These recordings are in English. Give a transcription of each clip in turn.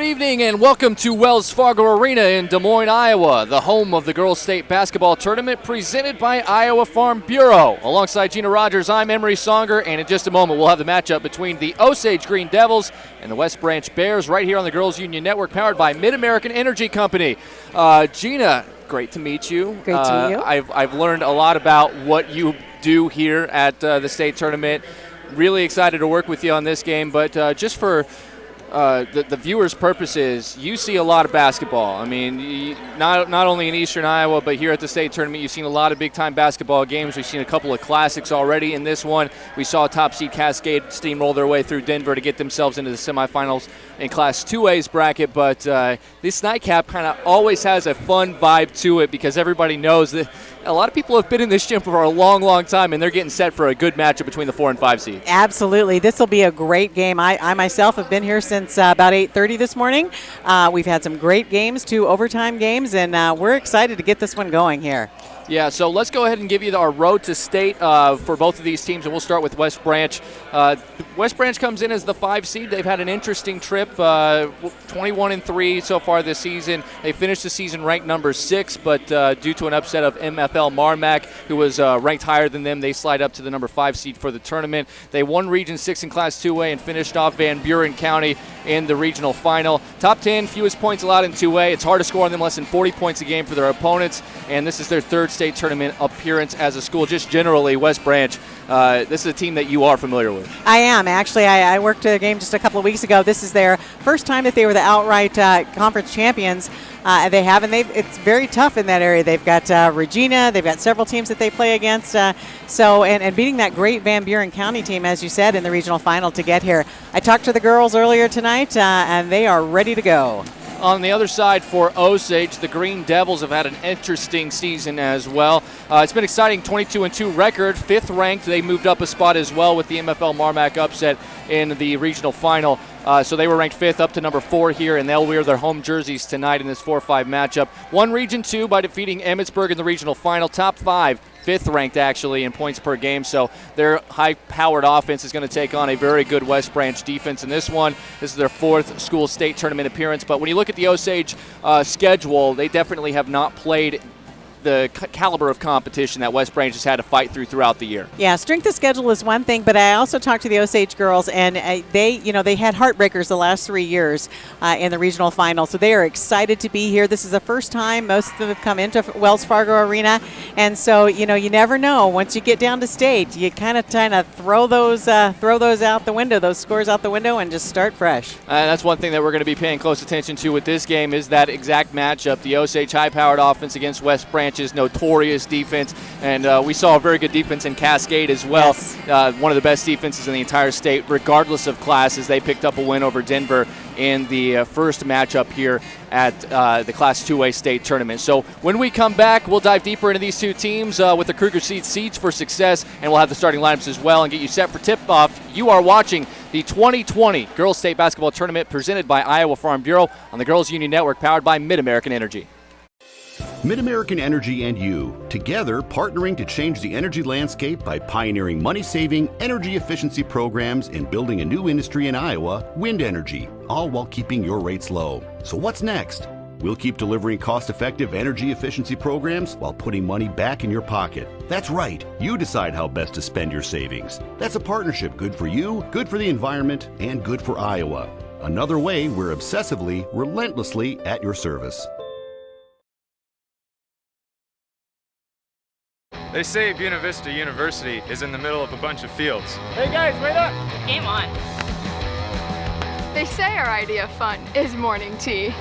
evening and welcome to Wells Fargo Arena in Des Moines, Iowa, the home of the Girls State Basketball Tournament presented by Iowa Farm Bureau. Alongside Gina Rogers, I'm Emery Songer, and in just a moment we'll have the matchup between the Osage Green Devils and the West Branch Bears right here on the Girls Union Network, powered by Mid-American Energy Company. Gina, great to meet you. Great to meet you. I've learned a lot about what you do here at the state tournament. Really excited to work with you on this game, but just for the viewers' purposes, you see a lot of basketball. I mean, not only in Eastern Iowa, but here at the state tournament, you've seen a lot of big-time basketball games. We've seen a couple of classics already in this one. We saw top seed Cascade steamroll their way through Denver to get themselves into the semifinals in Class 2A's bracket, but this nightcap kind of always has a fun vibe to it because everybody knows that a lot of people have been in this gym for a long, long time, and they're getting set for a good matchup between the 4 and 5 seeds. Absolutely. This will be a great game. I myself have been here since about 8:30 this morning. We've had some great games, 2 overtime games, and we're excited to get this one going here. Yeah, so let's go ahead and give you our road to state for both of these teams, and we'll start with West Branch. West Branch comes in as the 5 seed. They've had an interesting trip, 21-3 so far this season. They finished the season ranked number 6, but due to an upset of MFL Marmac, who was ranked higher than them, they slide up to the number 5 seed for the tournament. They won Region 6 in Class 2A and finished off Van Buren County in the regional final. Top 10, fewest points allowed in 2A. It's hard to score on them, less than 40 points a game for their opponents, and this is their 3rd state tournament appearance as a school. Just generally, West Branch, this is a team that you are familiar with. I am. Actually, I worked a game just a couple of weeks ago. This is their first time that they were the outright conference champions. It's very tough in that area. They've got Regina. They've got several teams that they play against. And beating that great Van Buren County team, as you said, in the regional final to get here. I talked to the girls earlier tonight, and they are ready to go. On the other side for Osage, the Green Devils have had an interesting season as well. It's been exciting, 22-2 record, 5th ranked. They moved up a spot as well with the MFL Marmac upset in the regional final. So they were ranked 5th up to number 4 here, and they'll wear their home jerseys tonight in this 4-5 matchup. Won Region 2 by defeating Emmitsburg in the regional final, top 5. 5th ranked actually in points per game, so their high-powered offense is going to take on a very good West Branch defense in this one. This is their 4th school state tournament appearance, but when you look at the Osage schedule, they definitely have not played the caliber of competition that West Branch has had to fight throughout the year. Yeah, strength of schedule is one thing, but I also talked to the Osage girls, and they had heartbreakers the last 3 years in the regional final, so they are excited to be here. This is the first time most of them have come into Wells Fargo Arena, and so you never know. Once you get down to state, you kind of throw those out the window, those scores out the window, and just start fresh. That's one thing that we're going to be paying close attention to with this game is that exact matchup. The Osage high-powered offense against West Branch's notorious defense, and we saw a very good defense in Cascade as well. Yes. One of the best defenses in the entire state, regardless of classes. They picked up a win over Denver in the first matchup here at the Class 2A state tournament. So when we come back, we'll dive deeper into these two teams with the Kruger Seeds for Success, and we'll have the starting lineups as well and get you set for tip-off. You are watching the 2020 Girls State Basketball Tournament presented by Iowa Farm Bureau on the Girls Union Network, powered by Mid-American Energy. Mid-American Energy and you, together partnering to change the energy landscape by pioneering money-saving, energy efficiency programs and building a new industry in Iowa, wind energy, all while keeping your rates low. So what's next? We'll keep delivering cost-effective energy efficiency programs while putting money back in your pocket. That's right, you decide how best to spend your savings. That's a partnership good for you, good for the environment, and good for Iowa. Another way we're obsessively, relentlessly at your service. They say Buena Vista University is in the middle of a bunch of fields. Hey guys, wait up! Game on. They say our idea of fun is morning tea.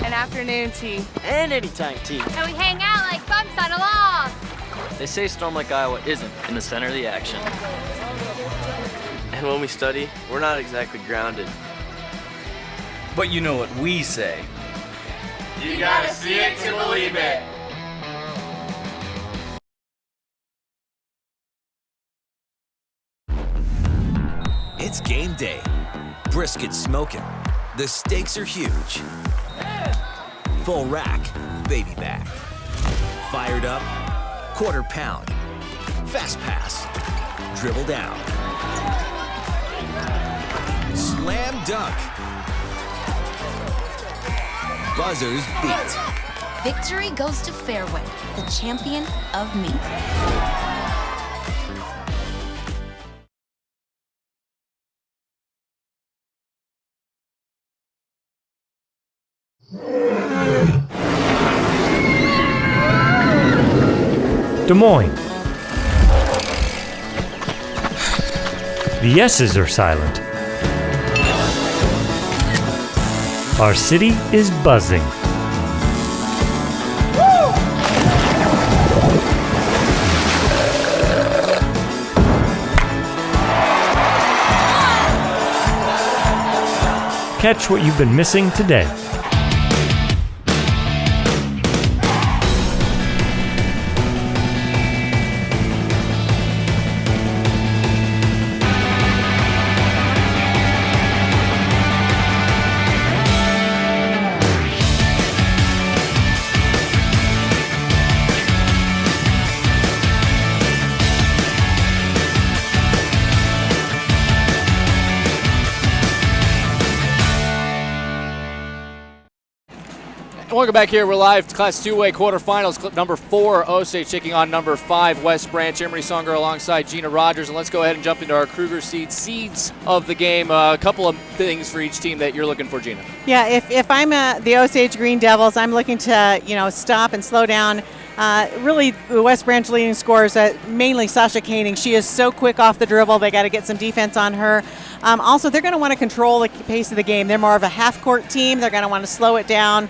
And afternoon tea. And anytime tea. And we hang out like bumps on a log. They say Storm Lake, Iowa isn't in the center of the action. And when we study, we're not exactly grounded. But you know what we say. You gotta see it to believe it. It's game day. Brisket smoking. The stakes are huge. Full rack, baby back. Fired up, quarter pound. Fast pass, dribble down. Slam dunk. buzzers beat. Victory goes to Fairway, the champion of me. Des Moines. The yeses are silent. Our city is buzzing. Catch what you've been missing today. Welcome back here. We're live. Class 2A quarterfinals. Number 4, Osage taking on number 5, West Branch. Emery Songer alongside Gina Rogers. And let's go ahead and jump into our Kruger seeds of the game. A couple of things for each team that you're looking for, Gina. Yeah, if I'm the Osage Green Devils, I'm looking to stop and slow down. Really, the West Branch leading scorers, mainly Sasha Koenig. She is so quick off the dribble. They got to get some defense on her. Also, they're going to want to control the pace of the game. They're more of a half-court team. They're going to want to slow it down.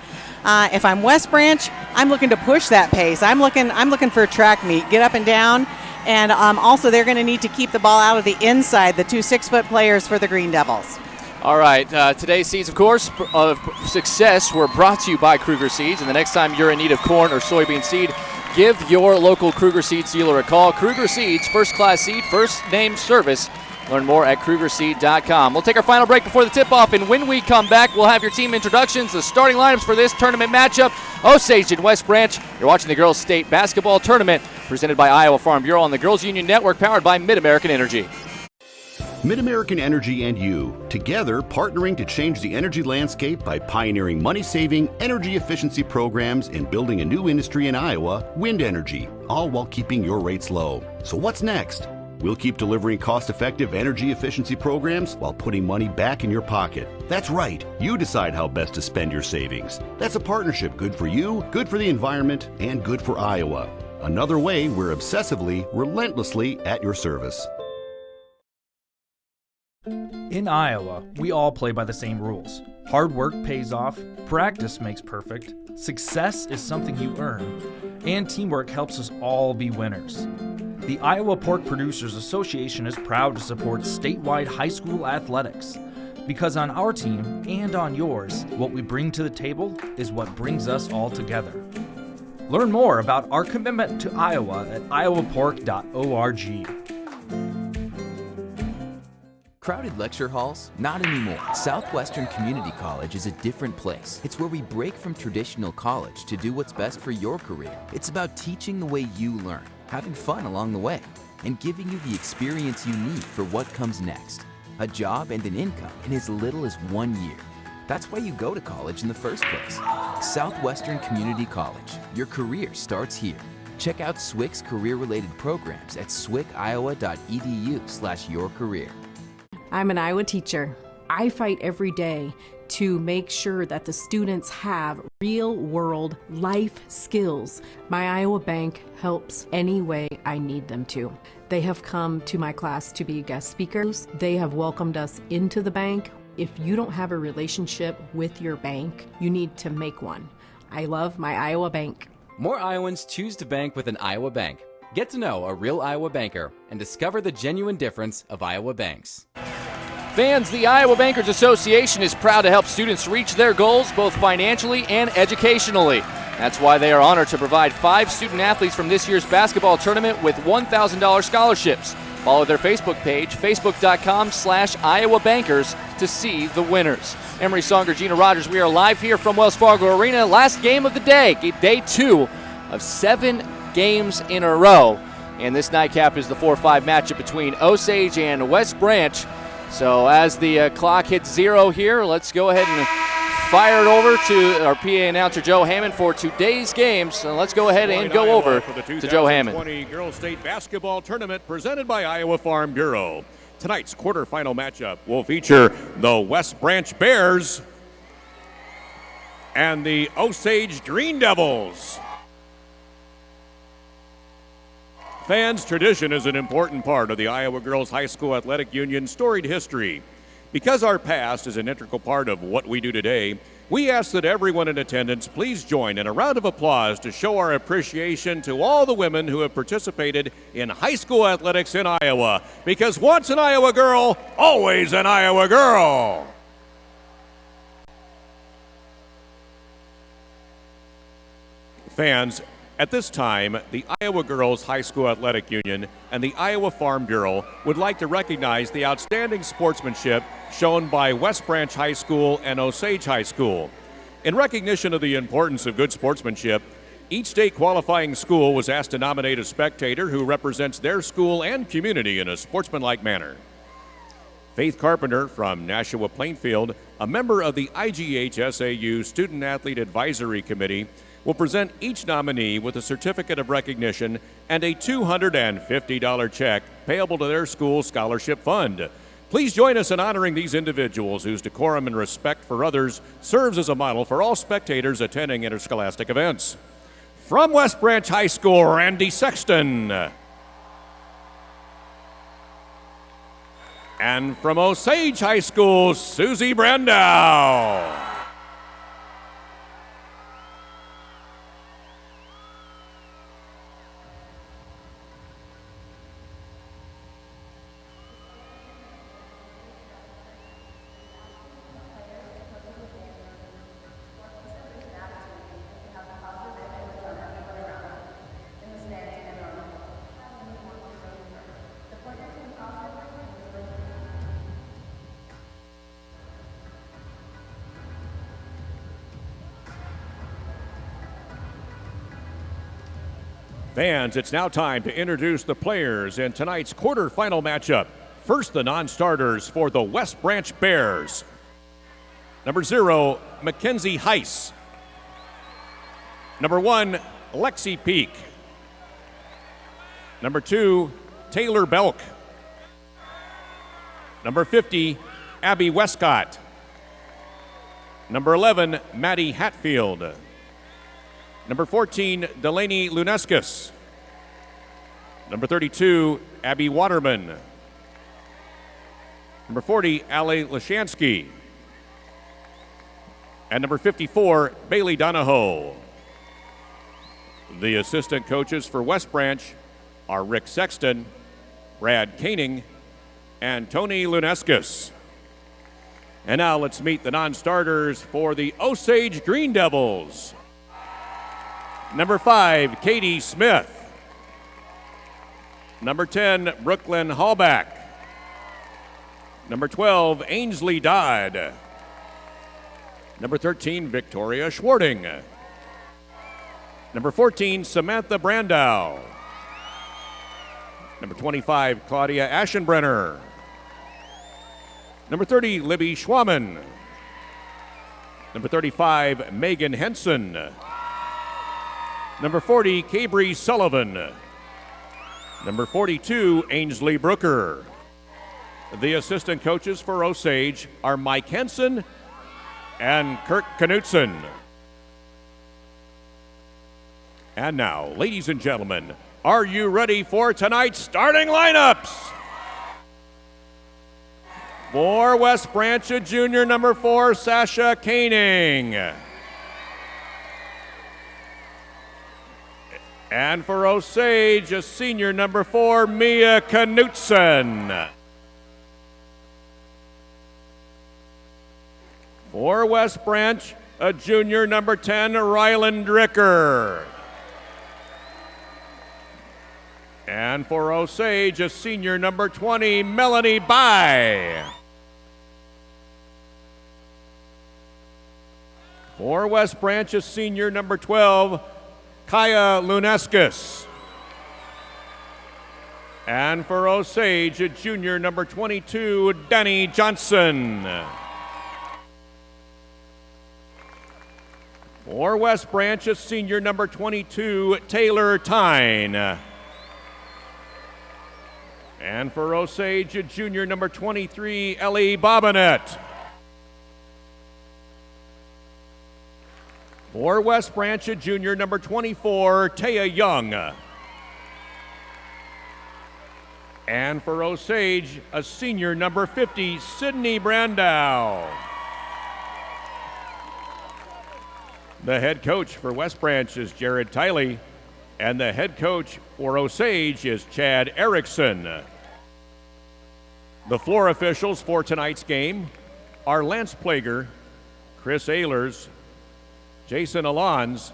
If I'm West Branch, I'm looking to push that pace. I'm looking for a track meet, get up and down, and also they're going to need to keep the ball out of the inside. The 2 6-foot players for the Green Devils. All right, today's seeds, of course, of success were brought to you by Kruger Seeds. And the next time you're in need of corn or soybean seed, give your local Kruger Seeds dealer a call. Kruger Seeds, first-class seed, first-name service. Learn more at KrugerSeed.com. We'll take our final break before the tip-off, and when we come back, we'll have your team introductions, the starting lineups for this tournament matchup, Osage and West Branch. You're watching the Girls State Basketball Tournament presented by Iowa Farm Bureau on the Girls Union Network, powered by Mid-American Energy. Mid-American Energy and you, together partnering to change the energy landscape by pioneering money-saving, energy efficiency programs and building a new industry in Iowa, wind energy, all while keeping your rates low. So what's next? We'll keep delivering cost-effective energy efficiency programs while putting money back in your pocket. That's right. You decide how best to spend your savings. That's a partnership good for you, good for the environment, and good for Iowa. Another way we're obsessively, relentlessly at your service. In Iowa, we all play by the same rules. Hard work pays off, practice makes perfect, success is something you earn, and teamwork helps us all be winners. The Iowa Pork Producers Association is proud to support statewide high school athletics. Because on our team and on yours, what we bring to the table is what brings us all together. Learn more about our commitment to Iowa at iowapork.org. Crowded lecture halls? Not anymore. Southwestern Community College is a different place. It's where we break from traditional college to do what's best for your career. It's about teaching the way you learn, having fun along the way, and giving you the experience you need for what comes next. A job and an income in as little as 1 year. That's why you go to college in the first place. Southwestern Community College. Your career starts here. Check out SWIC's career-related programs at swiciowa.edu/yourcareer. I'm an Iowa teacher. I fight every day to make sure that the students have real-world life skills. My Iowa Bank helps any way I need them to. They have come to my class to be guest speakers. They have welcomed us into the bank. If you don't have a relationship with your bank, you need to make one. I love my Iowa Bank. More Iowans choose to bank with an Iowa bank. Get to know a real Iowa banker and discover the genuine difference of Iowa banks. Fans, the Iowa Bankers Association is proud to help students reach their goals both financially and educationally. That's why they are honored to provide 5 student athletes from this year's basketball tournament with $1,000 scholarships. Follow their Facebook page, facebook.com/Iowa Bankers, to see the winners. Emery Songer, Gina Rogers, we are live here from Wells Fargo Arena. Last game of the day, day 2 of 7 games in a row. And this nightcap is the 4-5 matchup between Osage and West Branch. So as the clock hits 0 here, let's go ahead and fire it over to our PA announcer, Joe Hammond, for today's games. So let's go ahead and go over to Joe Hammond. The 2020 Girls State Basketball Tournament presented by Iowa Farm Bureau. Tonight's quarterfinal matchup will feature the West Branch Bears and the Osage Green Devils. Fans, tradition is an important part of the Iowa Girls High School Athletic Union's storied history. Because our past is an integral part of what we do today, we ask that everyone in attendance please join in a round of applause to show our appreciation to all the women who have participated in high school athletics in Iowa. Because once an Iowa girl, always an Iowa girl. Fans, at this time, the Iowa Girls High School Athletic Union and the Iowa Farm Bureau would like to recognize the outstanding sportsmanship shown by West Branch High School and Osage High School. In recognition of the importance of good sportsmanship, each state qualifying school was asked to nominate a spectator who represents their school and community in a sportsmanlike manner. Faith Carpenter from Nashua Plainfield, a member of the IGHSAU Student Athlete Advisory Committee, will present each nominee with a certificate of recognition and a $250 check payable to their school scholarship fund. Please join us in honoring these individuals whose decorum and respect for others serves as a model for all spectators attending interscholastic events. From West Branch High School, Randy Sexton. And from Osage High School, Susie Brandow. Fans, it's now time to introduce the players in tonight's quarterfinal matchup. First, the non-starters for the West Branch Bears. Number 0, Mackenzie Heiss. Number 1, Lexi Peak. Number 2, Taylor Belk. Number 50, Abby Westcott. Number 11, Maddie Hatfield. Number 14, Delaney Luneskis. Number 32, Abby Waterman. Number 40, Ali Lashansky. And number 54, Bailey Donahoe. The assistant coaches for West Branch are Rick Sexton, Brad Koenig, and Tony Luneskis. And now let's meet the non-starters for the Osage Green Devils. Number 5, Katie Smith. Number 10, Brooklyn Hallback. Number 12, Ainsley Dodd. Number 13, Victoria Schwarting. Number 14, Samantha Brandow. Number 25, Claudia Aschenbrenner. Number 30, Libby Schwaman. Number 35, Megan Henson. Number 40, Cabry Sullivan. Number 42, Ainsley Brooker. The assistant coaches for Osage are Mike Henson and Kirk Knutson. And now, ladies and gentlemen, are you ready for tonight's starting lineups? For West Branch, a junior, number 4, Sasha Koenig. And for Osage, a senior, number 4, Mia Knutson. For West Branch, a junior, number 10, Ryland Dricker. And for Osage, a senior, number 20, Melanie Bai. For West Branch, a senior, number 12, Kaya Luneskis. And for Osage, a junior, number 22, Danny Johnson. For West Branch, a senior number 22, Taylor Tyne. And for Osage, a junior number 23, Ellie Bobinet. For West Branch, a junior number 24, Taya Young. And for Osage, a senior number 50, Sydney Brandow. The head coach for West Branch is Jared Tiley, and the head coach for Osage is Chad Erickson. The floor officials for tonight's game are Lance Plager, Chris Ehlers, Jason Alons,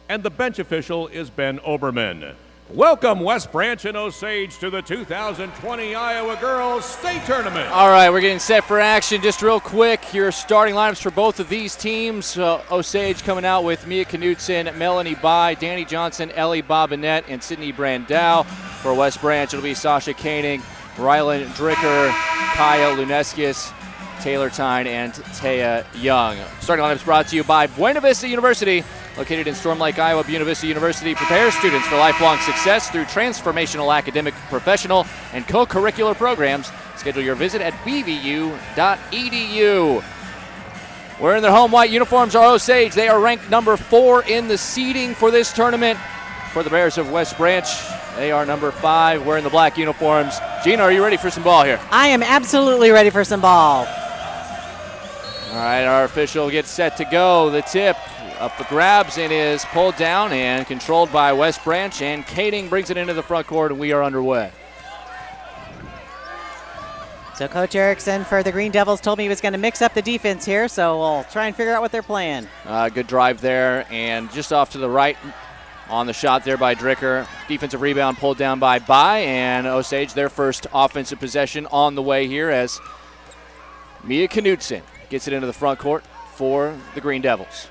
and the bench official is Ben Oberman. Welcome, West Branch and Osage, to the 2020 Iowa Girls State Tournament. All right, we're getting set for action. Just real quick, your starting lineups for both of these teams. Osage coming out with Mia Knutson, Melanie Bai, Danny Johnson, Ellie Bobinet, and Sydney Brandow. For West Branch, it'll be Sasha Koenig, Rylan Dricker, Kaya Luneskis, Taylor Tyne, and Taya Young. Starting lineups brought to you by Buena Vista University. Located in Storm Lake, Iowa, Buena Vista University prepares students for lifelong success through transformational academic, professional, and co-curricular programs. Schedule your visit at bvu.edu. Wearing their home white uniforms are Osage. They are ranked number 4 in the seeding for this tournament. For the Bears of West Branch, they are number 5 wearing the black uniforms. Gina, are you ready for some ball here? I am absolutely ready for some ball. All right, our official gets set to go. The tip up for grabs and is pulled down and controlled by West Branch, and Kading brings it into the front court, and we are underway. So Coach Erickson for the Green Devils told me he was going to mix up the defense here, so we'll try and figure out what they're playing. Good drive there, and just off to the right on the shot there by Dricker. Defensive rebound pulled down by Bai, and Osage their first offensive possession on the way here as Mia Knutson gets it into the front court for the Green Devils.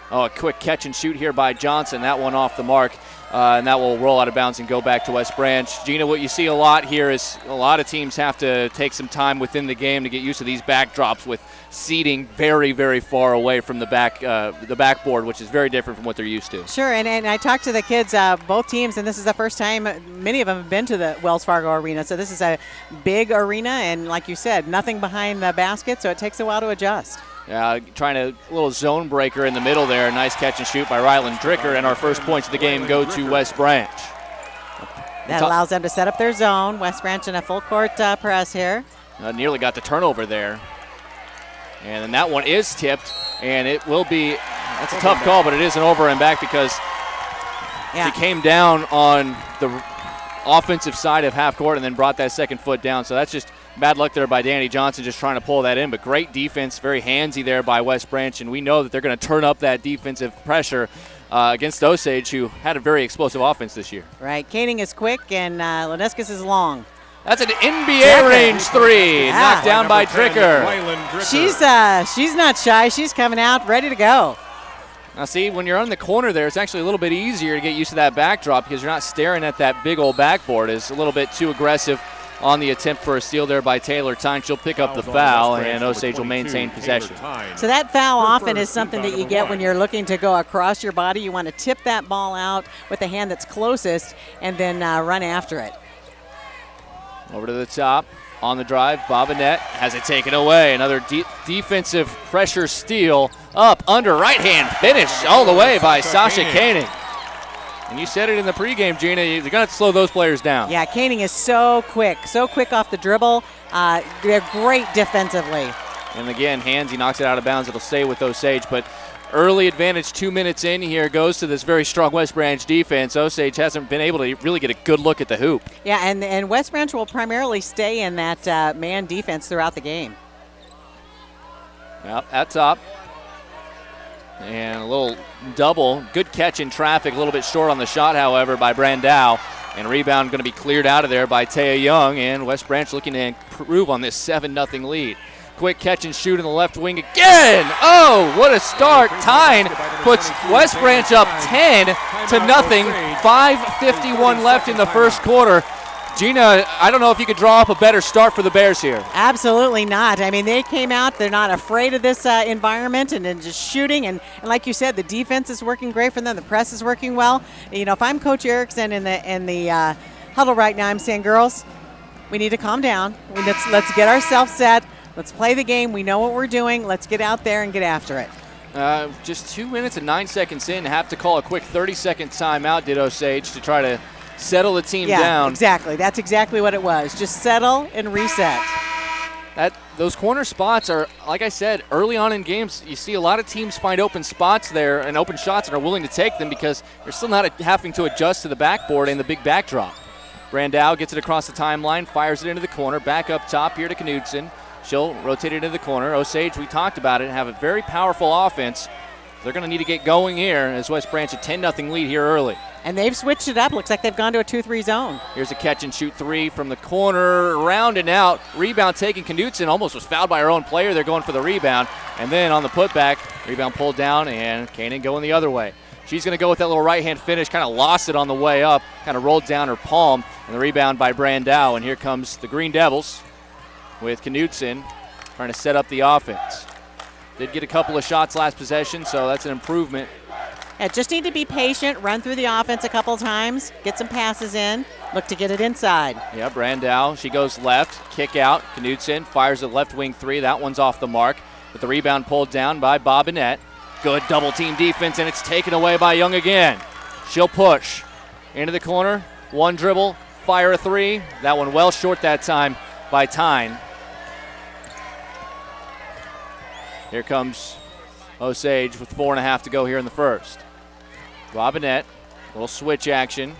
Oh, a quick catch and shoot here by Johnson. That one off the mark, and that will roll out of bounds and go back to West Branch. Gina, what you see a lot here is a lot of teams have to take some time within the game to get used to these backdrops with seating very, very far away from the backboard, which is very different from what they're used to. Sure, and I talked to the kids, both teams, and this is the first time many of them have been to the Wells Fargo Arena. So this is a big arena, and like you said, nothing behind the basket, so it takes a while to adjust. Trying a little zone breaker in the middle there. Nice catch and shoot by Rylan Dricker, and our first points of the game go to West Branch. That allows them to set up their zone. West Branch in a full court press here. Nearly got the turnover there. And then that one is tipped, and it will be, that's a tough call, but it is an over and back because she came down on the offensive side of half court and then brought that second foot down. So that's just bad luck there by Danny Johnson just trying to pull that in, but great defense, very handsy there by West Branch, and we know that they're going to turn up that defensive pressure against Osage, who had a very explosive offense this year. Right, Koenig is quick, and Luneskis is long. That's an NBA range three, knocked down by Dricker. She's not shy. She's coming out ready to go. Now see, when you're on the corner there, it's actually a little bit easier to get used to that backdrop because you're not staring at that big old backboard. It's a little bit too aggressive on the attempt for a steal there by Taylor Tyne. She'll pick up the foul, and Osage will maintain possession. So that foul often is something that you get when you're looking to go across your body. You want to tip that ball out with the hand that's closest and then run after it. Over to the top, on the drive, Bobinet has it taken away. Another defensive pressure steal, up, under, right hand finish all the way by Sasha Koenig. And you said it in the pregame, Gina, you're going to have to slow those players down. Yeah, Koenig is so quick off the dribble. They're great defensively. And again, Hansy knocks it out of bounds. It'll stay with Osage, but early advantage 2 minutes in here goes to this very strong West Branch defense. Osage hasn't been able to really get a good look at the hoop. Yeah, and West Branch will primarily stay in that man defense throughout the game. Yep, at top. And a little double. Good catch in traffic. A little bit short on the shot, however, by Brandow. And rebound going to be cleared out of there by Taya Young. And West Branch looking to improve on this 7-0 lead. Quick catch and shoot in the left wing again. Oh, what a start. Tyne puts West Branch up 10-0. 5:51 left in the first quarter. Gina, I don't know if you could draw up a better start for the Bears here. Absolutely not. I mean, they came out. They're not afraid of this environment and then just shooting. And like you said, the defense is working great for them. The press is working well. You know, if I'm Coach Erickson in the huddle right now, I'm saying, girls, we need to calm down. Let's get ourselves set. Let's play the game. We know what we're doing. Let's get out there and get after it. Just 2 minutes and 9 seconds in, have to call a quick 30-second timeout, did Osage, to try to settle the team down. Exactly. That's exactly what it was. Just settle and reset. Those corner spots are, like I said, early on in games, you see a lot of teams find open spots there and open shots and are willing to take them because they're still not having to adjust to the backboard and the big backdrop. Brandau gets it across the timeline, fires it into the corner, back up top here to Knudsen. She'll rotate it into the corner. Osage, we talked about it, have a very powerful offense. They're going to need to get going here as West Branch a 10-0 lead here early. And they've switched it up. Looks like they've gone to a 2-3 zone. Here's a catch-and-shoot three from the corner, round and out. Rebound taken. Knudsen almost was fouled by her own player. They're going for the rebound. And then on the putback, rebound pulled down, and Kanan going the other way. She's going to go with that little right-hand finish, kind of lost it on the way up, kind of rolled down her palm, and the rebound by Brandau. And here comes the Green Devils with Knudsen trying to set up the offense. Did get a couple of shots last possession, so that's an improvement. Yeah, just need to be patient, run through the offense a couple of times, get some passes in, look to get it inside. Yeah, Brandau, she goes left, kick out. Knudsen fires a left wing three. That one's off the mark, but the rebound pulled down by Bobinette. Good double team defense, and it's taken away by Young again. She'll push into the corner, one dribble, fire a three. That one well short that time by Tyne. Here comes Osage with 4.5 to go here in the first. Robinette, little switch action.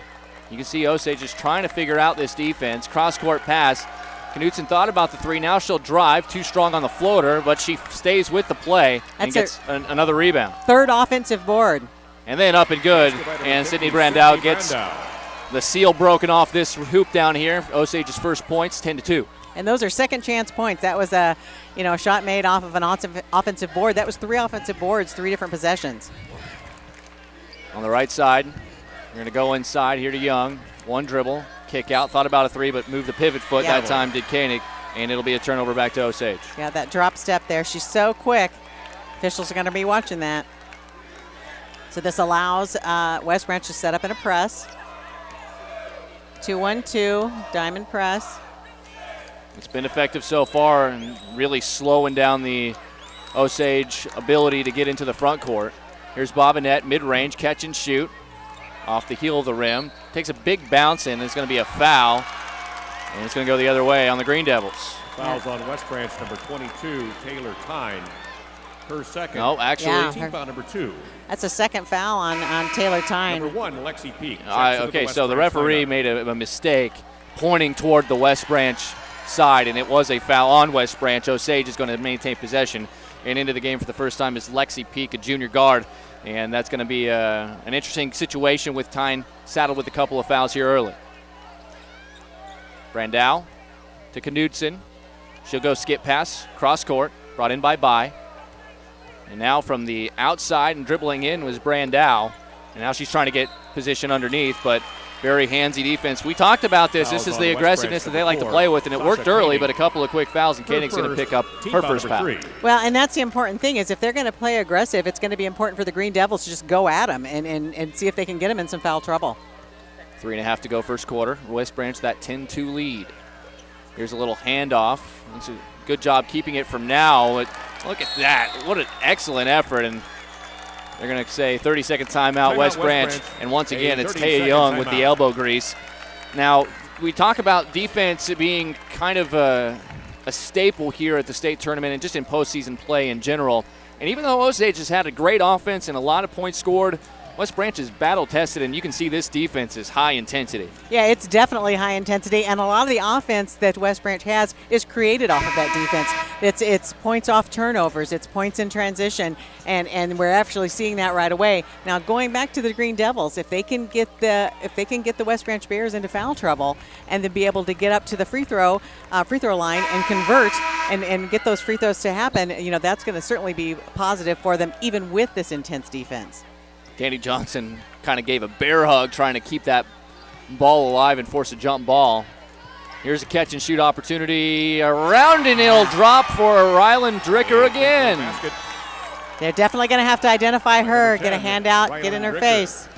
You can see Osage is trying to figure out this defense. Cross-court pass. Knudsen thought about the three. Now she'll drive. Too strong on the floater, but she stays with the play and gets another rebound. Third offensive board. And then up and good. And Sydney Brandau gets the seal broken off this hoop down here. Osage's first points, 10-2. And those are second chance points. That was a shot made off of an offensive board. That was 3 offensive boards, 3 different possessions. On the right side, we're going to go inside here to Young. One dribble, kick out, thought about a three, but moved the pivot foot that time, did Koenig, and it'll be a turnover back to Osage. Yeah, that drop step there. She's so quick. Officials are going to be watching that. So this allows West Branch to set up in a press. 2-1-2, diamond press. It's been effective so far and really slowing down the Osage ability to get into the front court. Here's Bobinette, mid-range, catch and shoot. Off the heel of the rim. Takes a big bounce in. It's going to be a foul. And it's going to go the other way on the Green Devils. Fouls on West Branch, number 22, Taylor Tyne. Her second. No, actually. Team foul number 2. That's a second foul on Taylor Tyne. Number 1, Lexi Peak. Okay, so the referee made a mistake pointing toward the West Branch side, and it was a foul on West Branch. Osage is going to maintain possession. And into the game for the first time is Lexi Peak, a junior guard. And that's going to be an interesting situation with Tyne saddled with a couple of fouls here early. Brandau to Knudsen. She'll go skip pass, cross court, brought in by Bai. And now from the outside and dribbling in was Brandau. And now she's trying to get position underneath, but very handsy defense. We talked about this. This is the aggressiveness that they like to play with, and it worked early, but a couple of quick fouls, and Koenig's going to pick up her first foul. Well, and that's the important thing is if they're going to play aggressive, it's going to be important for the Green Devils to just go at them and see if they can get them in some foul trouble. 3.5 to go first quarter. West Branch that 10-2 lead. Here's a little handoff. It's a good job keeping it from now. Look at that. What an excellent effort. And they're going to say 30-second timeout, West Branch. And once again, it's Taya Young with the elbow grease. Now, we talk about defense being kind of a staple here at the state tournament and just in postseason play in general. And even though Osage has had a great offense and a lot of points scored, West Branch is battle-tested, and you can see this defense is high intensity. Yeah, it's definitely high intensity, and a lot of the offense that West Branch has is created off of that defense. It's points off turnovers, it's points in transition, and we're actually seeing that right away. Now, going back to the Green Devils, if they can get the West Branch Bears into foul trouble and then be able to get up to the free throw line and convert and get those free throws to happen, that's going to certainly be positive for them, even with this intense defense. Danny Johnson kind of gave a bear hug trying to keep that ball alive and force a jump ball. Here's a catch and shoot opportunity. Around and it'll drop for Rylan Dricker again. They're definitely going to have to identify her, get a hand out, get in her face.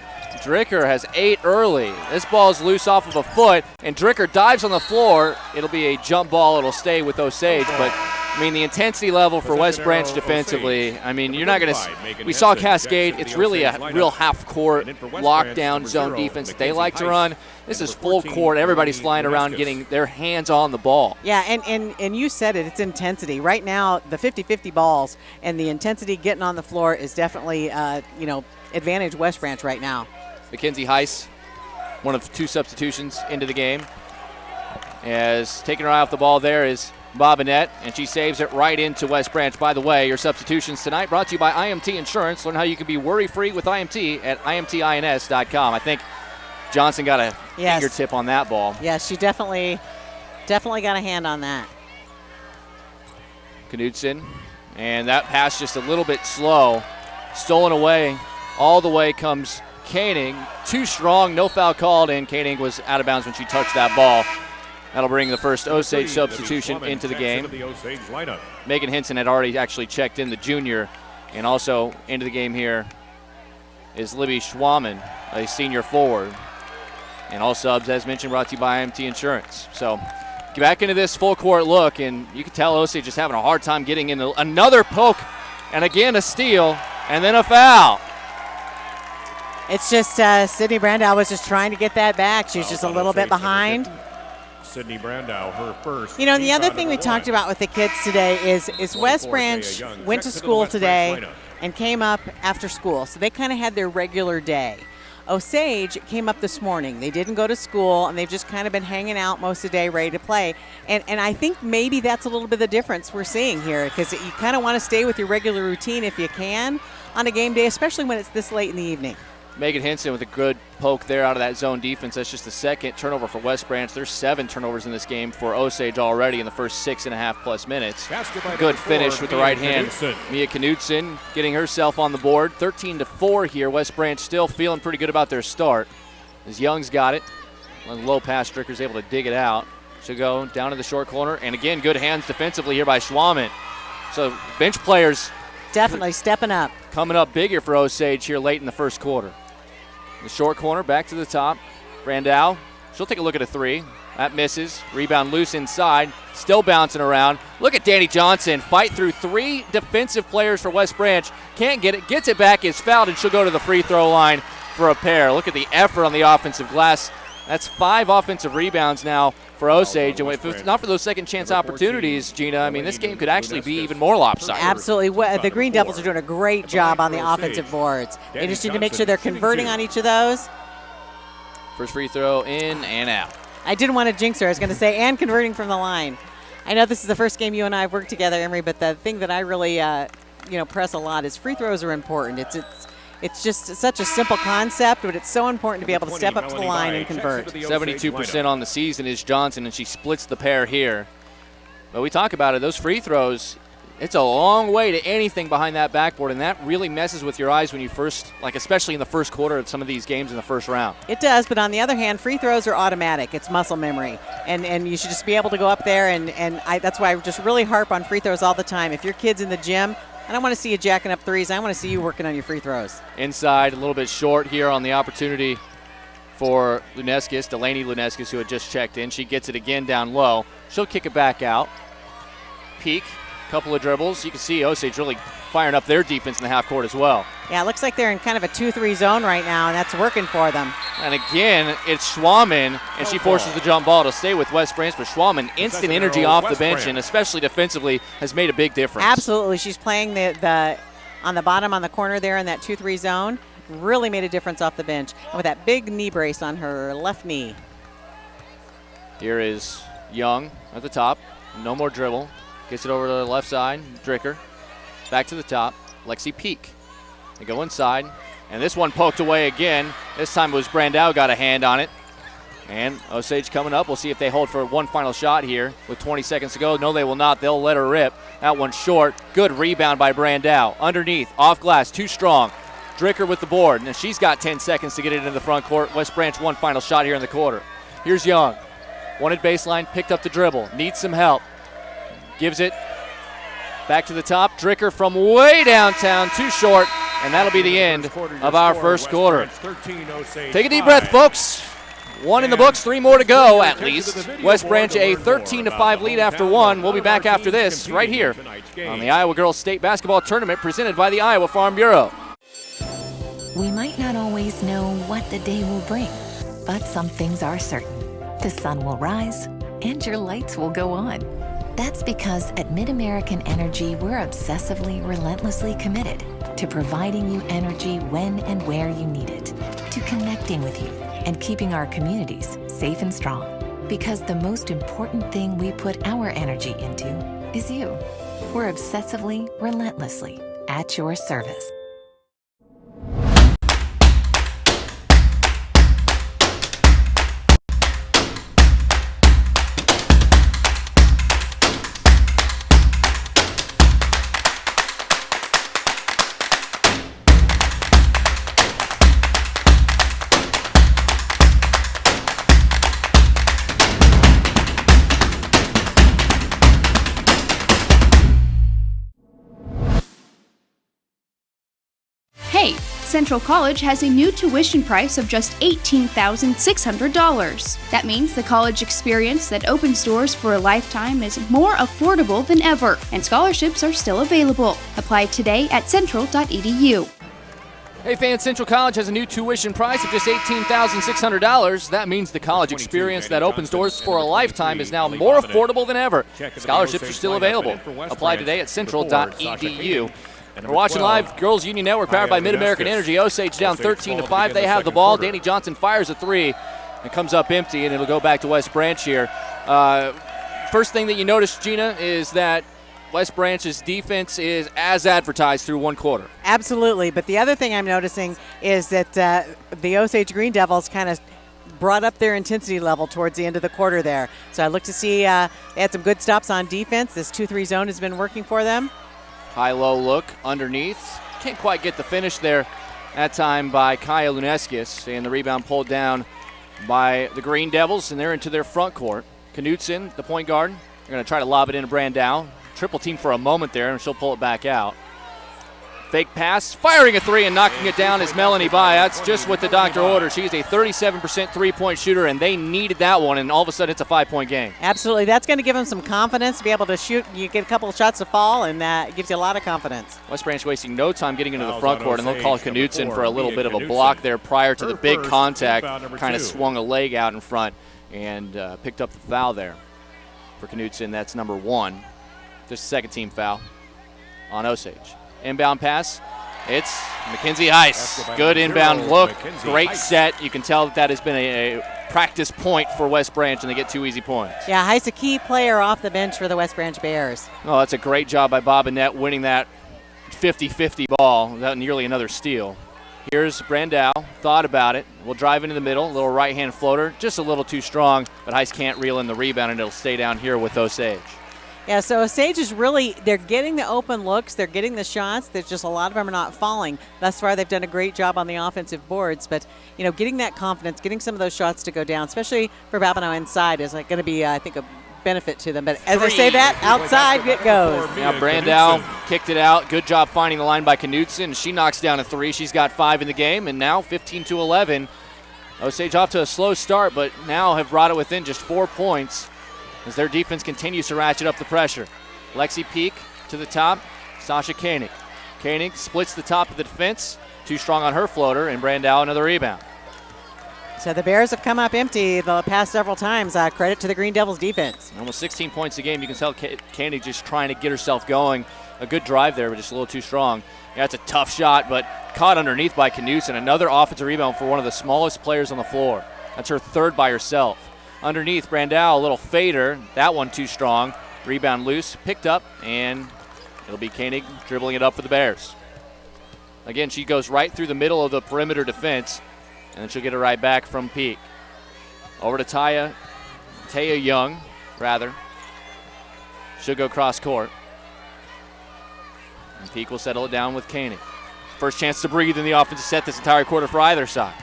Dricker has 8 early. This ball is loose off of a foot, and Dricker dives on the floor. It'll be a jump ball. It'll stay with Osage, but I mean, the intensity level for West Branch defensively, I mean, you're not going to – we saw Cascade. It's really a real half-court lockdown zone defense that they like to run. This is full court. Everybody's flying around getting their hands on the ball. Yeah, and you said it. It's intensity. Right now, the 50-50 balls and the intensity getting on the floor is definitely, advantage West Branch right now. Mackenzie Heiss, one of 2 substitutions into the game. As taking her eye off the ball there is Bobinette, and she saves it right into West Branch. By the way, your substitutions tonight brought to you by IMT Insurance. Learn how you can be worry-free with IMT at imtins.com. I think Johnson got a fingertip on that ball. Yes, she definitely got a hand on that. Knudsen, and that pass just a little bit slow. Stolen away. All the way comes Koenig. Too strong, no foul called, and Koenig was out of bounds when she touched that ball. That'll bring the first Osage substitution into the game. Megan Hinson had already actually checked in, the junior, and also into the game here is Libby Schwaman, a senior forward. And all subs, as mentioned, brought to you by IMT Insurance. So get back into this full court look, and you can tell Osage is having a hard time getting into another poke, and again a steal, and then a foul. It's just Sydney Brandow was just trying to get that back. She was just a little bit behind. Sydney Brandow, her first. You know, the other thing we talked about with the kids today is West Branch went to school today and came up after school. So they kind of had their regular day. Osage came up this morning. They didn't go to school, and they've just kind of been hanging out most of the day ready to play. And I think maybe that's a little bit of the difference we're seeing here, because you kind of want to stay with your regular routine if you can on a game day, especially when it's this late in the evening. Megan Hinson with a good poke there out of that zone defense. That's just the second turnover for West Branch. There's 7 turnovers in this game for Osage already in the first 6.5+ minutes. Good finish with the right hand. Mia Knudsen getting herself on the board. 13-4 here. West Branch still feeling pretty good about their start. As Young's got it. On the low pass, Stricker's able to dig it out. She'll go down to the short corner. And again, good hands defensively here by Schwaman. So bench players definitely stepping up. Coming up bigger for Osage here late in the first quarter. The short corner, back to the top. Brandow, she'll take a look at a 3. That misses. Rebound loose inside. Still bouncing around. Look at Danny Johnson fight through 3 defensive players for West Branch. Can't get it. Gets it back. Is fouled, and she'll go to the free throw line for a pair. Look at the effort on the offensive glass. That's 5 offensive rebounds now for Osage. And if it's not for those second chance opportunities, Gina, I mean, this game could actually be even more lopsided. Absolutely. The Green Devils are doing a great job on the offensive boards. They just need to make sure they're converting on each of those. First free throw in and out. I didn't want to jinx her. I was going to say, and converting from the line. I know this is the first game you and I have worked together, Emery, but the thing that I really press a lot is free throws are important. It's just such a simple concept, but it's so important to be able to step up to the line and convert. 72% on the season is Johnson, and she splits the pair here. But we talk about it, those free throws, it's a long way to anything behind that backboard, and that really messes with your eyes when you first, especially in the first quarter of some of these games in the first round. It does, but on the other hand, free throws are automatic. It's muscle memory, and you should just be able to go up there, and that's why I just really harp on free throws all the time. If your kid's in the gym, I don't want to see you jacking up threes. I want to see you working on your free throws. Inside, a little bit short here on the opportunity for Luneskis, Delaney Luneskis, who had just checked in. She gets it again down low. She'll kick it back out. Peek, couple of dribbles. You can see Osage really firing up their defense in the half court as well. Yeah, it looks like they're in kind of a 2-3 zone right now, and that's working for them. And again, it's Schwaman, and she forces the jump ball to stay with West Branch, but Schwaman, instant energy off the bench, and especially defensively, has made a big difference. Absolutely. She's playing the on the bottom on the corner there in that 2-3 zone. Really made a difference off the bench. And with that big knee brace on her left knee. Here is Young at the top. No more dribble. Gets it over to the left side. Dricker. Back to the top. Lexi Peek. They go inside. And this one poked away again. This time it was Brandow got a hand on it. And Osage coming up. We'll see if they hold for one final shot here with 20 seconds to go. No, they will not. They'll let her rip. That one's short. Good rebound by Brandow. Underneath. Off glass. Too strong. Dricker with the board. And she's got 10 seconds to get it into the front court. West Branch one final shot here in the quarter. Here's Young. Wanted baseline, picked up the dribble, needs some help. Gives it back to the top. Dricker from way downtown, too short, and that'll be the end of our first quarter. Take a deep breath, folks. 1 in the books, 3 more to go at least. West Branch a 13-5 lead after 1. We'll be back after this right here on the Iowa Girls State Basketball Tournament presented by the Iowa Farm Bureau. We might not always know what the day will bring, but some things are certain. The sun will rise and your lights will go on. That's because at MidAmerican Energy, we're obsessively, relentlessly committed to providing you energy when and where you need it, to connecting with you and keeping our communities safe and strong. Because the most important thing we put our energy into is you. We're obsessively, relentlessly at your service. Hey, Central College has a new tuition price of just $18,600. That means the college experience that opens doors for a lifetime is more affordable than ever, and scholarships are still available. Apply today at central.edu. Hey fans, Central College has a new tuition price of just $18,600. That means the college experience that opens doors for a lifetime is now more affordable than ever. Scholarships are still available. Apply today at central.edu. We're watching live Girls Union Network powered by MidAmerican Energy. Osage down 13-5. They have the ball. Danny Johnson fires a 3 and comes up empty, and it'll go back to West Branch here. First thing that you notice, Gina, is that West Branch's defense is as advertised through 1 quarter. Absolutely. But the other thing I'm noticing is that the Osage Green Devils kind of brought up their intensity level towards the end of the quarter there. So I look to see they had some good stops on defense. This 2-3 zone has been working for them. High-low look underneath. Can't quite get the finish there that time by Kaya Luneskis. And the rebound pulled down by the Green Devils, and they're into their front court. Knutson, the point guard, they're going to try to lob it into Brandau. Triple team for a moment there, and she'll pull it back out. Fake pass, firing a 3 and knocking it down is Melanie Bai. That's just what the doctor ordered. She's a 37% three-point shooter, and they needed that one, and all of a sudden it's a 5-point game. Absolutely. That's going to give them some confidence to be able to shoot. You get a couple of shots to fall, and that gives you a lot of confidence. West Branch wasting no time getting into the front court, and they'll call Knutson for a little bit of a block there prior to the big contact. Kind of swung a leg out in front and picked up the foul there for Knutson. That's number 1. Just a second-team foul on Osage. Inbound pass. It's Mackenzie Heiss. Good inbound look. Great set. You can tell that has been a practice point for West Branch, and they get 2 easy points. Yeah, Heiss a key player off the bench for the West Branch Bears. Oh, that's a great job by Bobinette winning that 50-50 ball. That nearly another steal. Here's Brandau. Thought about it. We'll drive into the middle. A little right-hand floater. Just a little too strong, but Heiss can't reel in the rebound, and it'll stay down here with Osage. Yeah, so Osage is really, they're getting the open looks, they're getting the shots. There's just a lot of them are not falling. Thus far, they've done a great job on the offensive boards. But, you know, getting that confidence, getting some of those shots to go down, especially for Babino inside, is going to be, I think, a benefit to them. But as I say that, outside it goes. Now Brandau kicked it out. Good job finding the line by Knutson. She knocks down a 3. She's got 5 in the game, and now 15-11. Osage off to a slow start, but now have brought it within just 4 points as their defense continues to ratchet up the pressure. Lexi Peak to the top. Sasha Koenig. Koenig splits the top of the defense. Too strong on her floater, and Brandau another rebound. So the Bears have come up empty the past several times. Credit to the Green Devils defense. Almost 16 points a game. You can tell Koenig just trying to get herself going. A good drive there, but just a little too strong. Yeah, it's a tough shot, but caught underneath by Knutson. Another offensive rebound for one of the smallest players on the floor. That's her 3rd by herself. Underneath, Brandau, a little fader. That one too strong. Rebound loose, picked up, and it'll be Koenig dribbling it up for the Bears. Again, she goes right through the middle of the perimeter defense, and then she'll get it right back from Peak. Over to Taya Young, rather. She'll go cross court. And Peak will settle it down with Koenig. First chance to breathe in the offensive set this entire quarter for either side.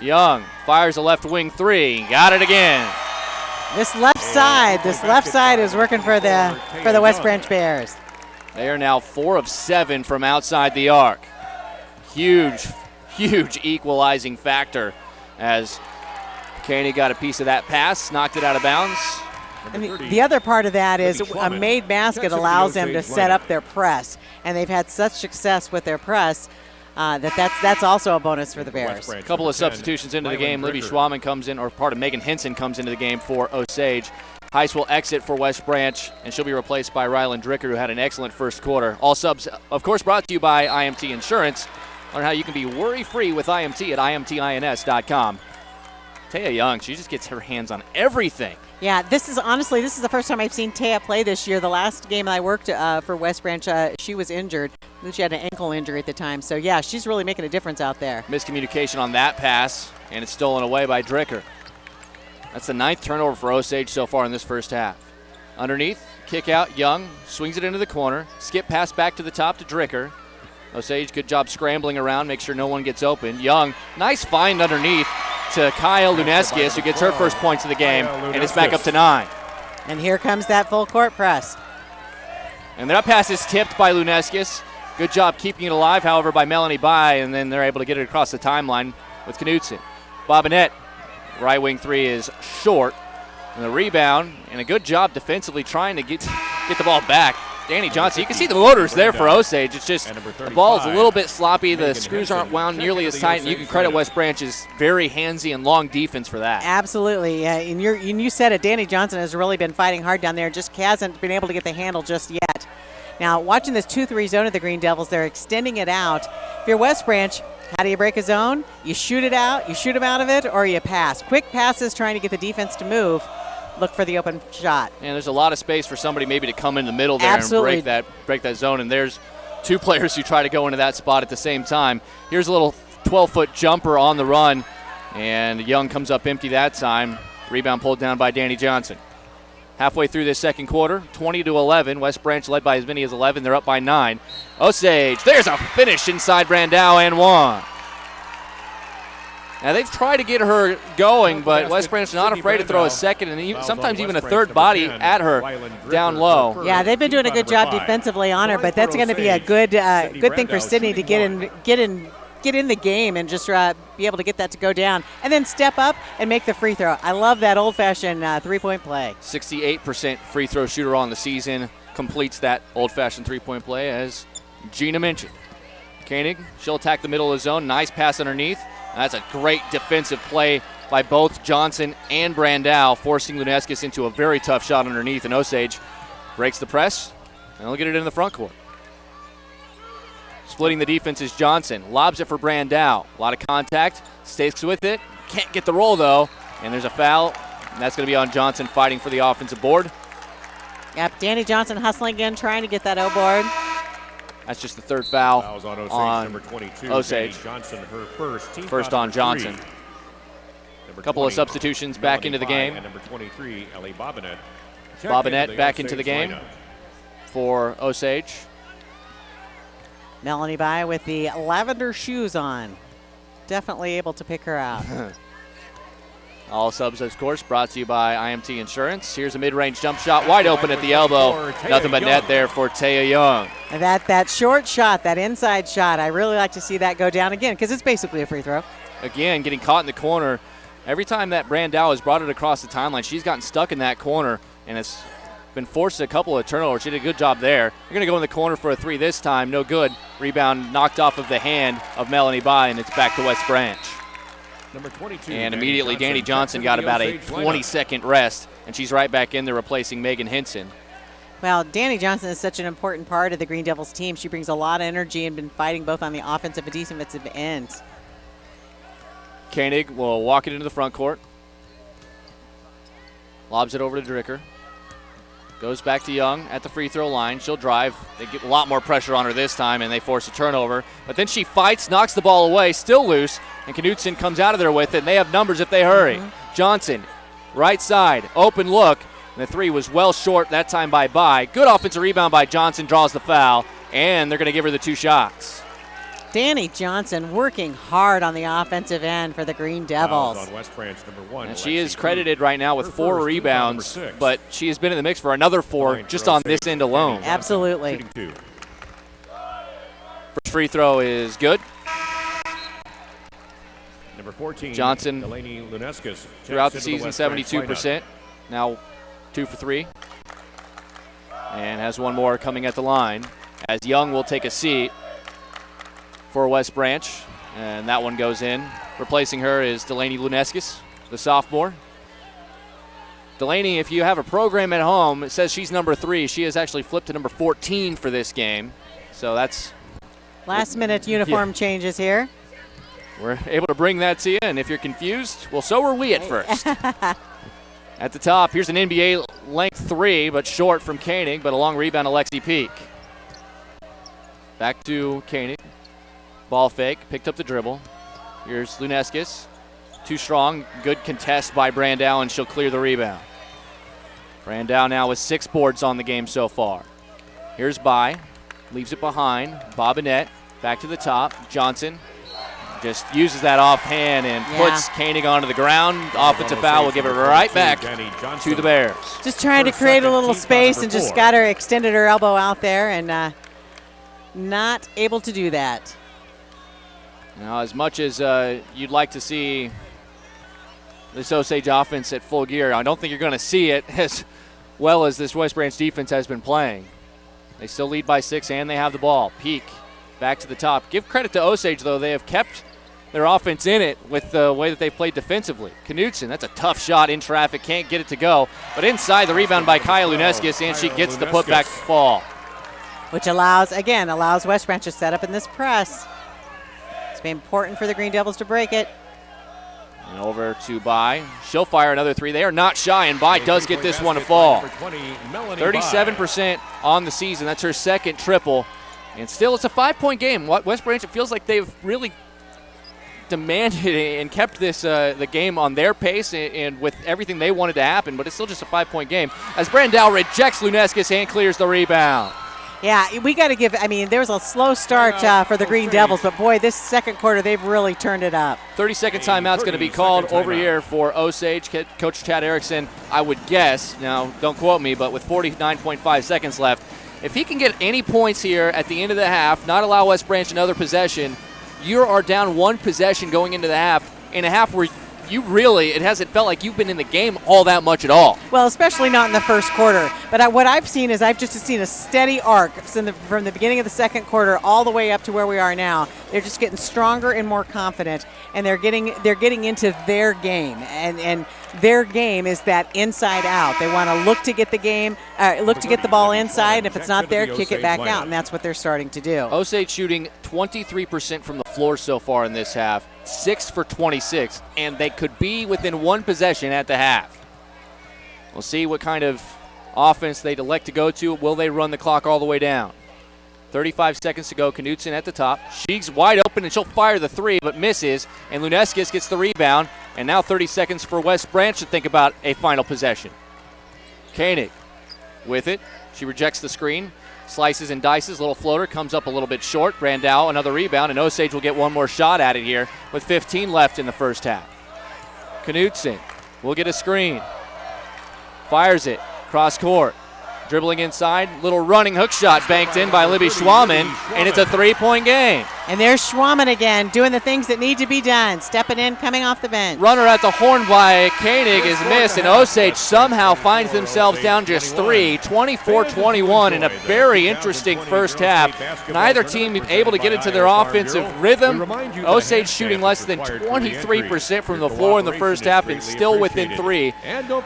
Young fires a left wing 3. Got it again. This left side is working for the West Branch Bears. They are now 4 of 7 from outside the arc. Huge equalizing factor as Koenig got a piece of that pass, knocked it out of bounds. And the other part of that is a made basket allows them to set up their press, and they've had such success with their press that's also a bonus for the Bears. A couple of substitutions into the game. Libby Schwaman comes in, or part of Megan Hinson comes into the game for Osage. Heiss will exit for West Branch, and she'll be replaced by Rylan Dricker, who had an excellent first quarter. All subs, of course, brought to you by IMT Insurance. Learn how you can be worry-free with IMT at imtins.com. Taya Young, she just gets her hands on everything. Yeah, this is the first time I've seen Taya play this year. The last game I worked for West Branch, she was injured. She had an ankle injury at the time. So, yeah, she's really making a difference out there. Miscommunication on that pass, and it's stolen away by Dricker. That's the 9th turnover for Osage so far in this first half. Underneath, kick out, Young swings it into the corner. Skip pass back to the top to Dricker. Osage, good job scrambling around, make sure no one gets open. Young, nice find underneath to Kyle Luneskis, who gets her first points of the game, and it's back up to 9. And here comes that full court press. And that pass is tipped by Luneskis. Good job keeping it alive, however, by Melanie Bai, and then they're able to get it across the timeline with Knudsen. Bobinette, right wing 3 is short. And the rebound, and a good job defensively trying to get the ball back. Danny Johnson, you can see the motors there for Osage. It's just the ball is a little bit sloppy. The screws aren't wound nearly as tight, and you can credit West Branch's very handsy and long defense for that. Absolutely. And you said it, Danny Johnson has really been fighting hard down there, just hasn't been able to get the handle just yet. Now, watching this 2-3 zone of the Green Devils, they're extending it out. If you're West Branch, how do you break a zone? You shoot it out, you shoot them out of it, or you pass. Quick passes trying to get the defense to move. Look for the open shot. And there's a lot of space for somebody maybe to come in the middle there Absolutely. And break that zone. And there's 2 players who try to go into that spot at the same time. Here's a little 12-foot jumper on the run, and Young comes up empty that time. Rebound pulled down by Danny Johnson. Halfway through this second quarter, 20-11. West Branch led by as many as 11. They're up by 9. Osage, there's a finish inside Brandau and one. Now, they've tried to get her going, but West Branch not afraid to throw a second and sometimes even a third body at her down low. Yeah, they've been doing a good job defensively on her, but that's going to be a good thing for Sydney to get in the game and just be able to get that to go down and then step up and make the free throw. I love that old-fashioned three-point play. 68% free throw shooter on the season, completes that old-fashioned three-point play, as Gina mentioned. Koenig, she'll attack the middle of the zone. Nice pass underneath. That's a great defensive play by both Johnson and Brandau, forcing Luneskis into a very tough shot underneath, and Osage breaks the press, and they'll get it in the front court. Splitting the defense is Johnson. Lobs it for Brandau. A lot of contact. Sticks with it. Can't get the roll, though, and there's a foul, and that's going to be on Johnson fighting for the offensive board. Yep, Danny Johnson hustling again, trying to get that O-board. That's just the third foul on number 22, Osage. Johnson, her first on Johnson. A couple of substitutions back into the game. And number 23, Ellie Bobinette. Bobinette back into the game for Osage. Melanie Bai with the lavender shoes on. Definitely able to pick her out. All subs, of course, brought to you by IMT Insurance. Here's a mid-range jump shot, wide open at the elbow. Nothing but net there for Taya Young. And that short shot, that inside shot, I really like to see that go down again because it's basically a free throw. Again, getting caught in the corner. Every time that Brandau has brought it across the timeline, she's gotten stuck in that corner, and it's been forced a couple of turnovers. She did a good job there. They're going to go in the corner for a 3 this time. No good. Rebound knocked off of the hand of Melanie Bai, and it's back to West Branch. Number 22. And immediately Danny Johnson got about a 20-second rest, and she's right back in there replacing Megan Hinson. Well, Danny Johnson is such an important part of the Green Devils team. She brings a lot of energy and been fighting both on the offensive and defensive ends. Koenig will walk it into the front court. Lobs it over to Dricker. Goes back to Young at the free throw line. She'll drive. They get a lot more pressure on her this time, and they force a turnover. But then she fights, knocks the ball away, still loose, and Knudsen comes out of there with it, and they have numbers if they hurry. Johnson, right side, open look, and the 3 was well short that time by Bai. Good offensive rebound by Johnson, draws the foul, and they're going to give her the 2 shots. Danny Johnson working hard on the offensive end for the Green Devils. On West Branch, #1. And she is credited right now with 4 rebounds, but she has been in the mix for another 4 just on this end alone. Absolutely. First free throw is good. Number 14, Johnson Delaney Luneskis, throughout the season, 72%. Now 2 for 3. And has one more coming at the line, as Young will take a seat for West Branch. And that one goes in. Replacing her is Delaney Luneskis, the sophomore. Delaney, if you have a program at home, it says she's number 3. She has actually flipped to number 14 for this game. So that's last-minute uniform changes here. We're able to bring that to you, and if you're confused, well, so were we at first. At the top, here's an NBA length 3, but short from Koenig, but a long rebound to Lexi Peak. Back to Koenig. Ball fake, picked up the dribble. Here's Luneskis. Too strong, good contest by Brandow, and she'll clear the rebound. Brandow now with 6 boards on the game so far. Here's Bai, leaves it behind. Bobinette, back to the top. Johnson just uses that offhand and puts Koenig onto the ground. Offensive foul will give it right back to the Bears. Just trying to create a little space and just got her, extended her elbow out there, and not able to do that. Now, as much as you'd like to see this Osage offense at full gear, I don't think you're going to see it as well as this West Branch defense has been playing. They still lead by 6, and they have the ball. Peak back to the top. Give credit to Osage, though. They have kept their offense in it with the way that they've played defensively. Knudsen, that's a tough shot in traffic. Can't get it to go. But inside, the rebound by Kaya Luneskis, and she gets the putback fall. Which allows West Branch to set up in this press. It's been important for the Green Devils to break it. And over to Bai. She'll fire another 3. They are not shy, and Bai does get this one to fall. 37% on the season. That's her second triple. And still, it's a 5-point game. West Branch, it feels like they've really demanded and kept this the game on their pace and with everything they wanted to happen, but it's still just a 5-point game. As Brandow rejects Luneskis and clears the rebound. Yeah, we got to give, there was a slow start for the Green Devils, but boy, this second quarter, they've really turned it up. 30-second timeout's going to be called over here for Osage. Coach Chad Erickson, I would guess, now don't quote me, but with 49.5 seconds left, if he can get any points here at the end of the half, not allow West Branch another possession, you are down 1 possession going into the half, in a half where it hasn't felt like you've been in the game all that much at all. Well, especially not in the first quarter. But what I've seen is I've just seen a steady arc from the beginning of the second quarter all the way up to where we are now. They're just getting stronger and more confident, and they're getting into their game. And their game is that inside out. They want to look to get the ball inside, and if it's not there, kick it back out, and that's what they're starting to do. Osage shooting 23% from the floor so far in this half. 6 for 26, and they could be within 1 possession at the half. We'll see what kind of offense they'd elect to go to. Will they run the clock all the way down? 35 seconds to go. Knudsen at the top. She's wide open, and she'll fire the 3, but misses, and Luneskis gets the rebound, and now 30 seconds for West Branch to think about a final possession. Koenig with it. She rejects the screen. Slices and dices, little floater, comes up a little bit short. Brandow, another rebound, and Osage will get one more shot at it here with 15 left in the first half. Knudsen will get a screen. Fires it, cross court. Dribbling inside, little running hook shot banked in by Libby Schwaman, and it's a 3-point game. And there's Schwaman again, doing the things that need to be done, stepping in, coming off the bench. Runner at the horn by Koenig is missed, and Osage somehow finds themselves down just 3, 24-21 in a very interesting first half. Neither team able to get into their offensive rhythm. Osage shooting less than 23% from the floor in the first half and still within 3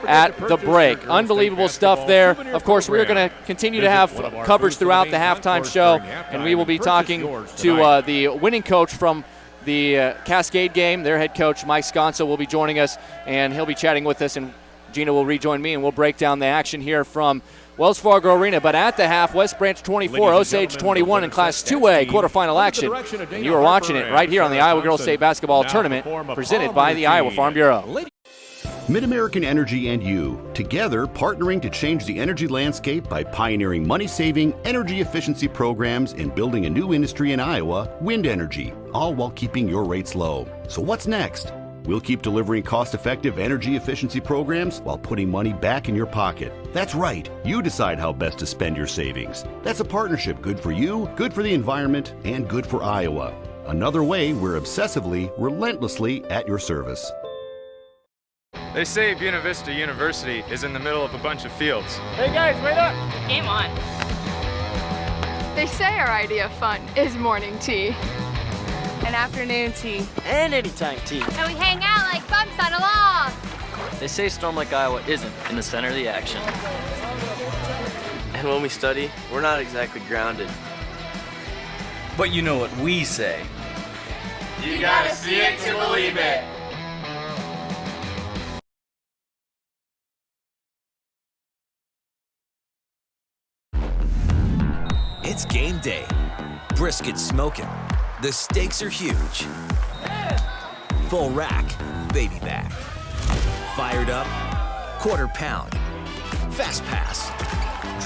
at the break. Unbelievable stuff there. Of course, we're going to continue to have coverage throughout the halftime show, and we will be talking to the winning coach from the Cascade game. Their head coach, Mike Sconso, will be joining us, and he'll be chatting with us, and Gina will rejoin me, and we'll break down the action here from Wells Fargo Arena. But at the half, West Branch 24, Osage 21 in Class 2A quarterfinal action. And you are watching it right here on the Iowa Girls State Basketball Tournament, presented by the Iowa Farm Bureau. Mid-American Energy and you, together partnering to change the energy landscape by pioneering money-saving, energy efficiency programs and building a new industry in Iowa, wind energy, all while keeping your rates low. So what's next? We'll keep delivering cost-effective energy efficiency programs while putting money back in your pocket. That's right. You decide how best to spend your savings. That's a partnership good for you, good for the environment, and good for Iowa. Another way we're obsessively, relentlessly at your service. They say Buena Vista University is in the middle of a bunch of fields. Hey guys, wait up! Game on. They say our idea of fun is morning tea. And afternoon tea. And anytime tea. And we hang out like bumps on a log. They say Storm Lake, Iowa isn't in the center of the action. And when we study, we're not exactly grounded. But you know what we say. You gotta see it to believe it. It's game day. Brisket smoking. The stakes are huge. Full rack, baby back. Fired up, quarter pound. Fast pass,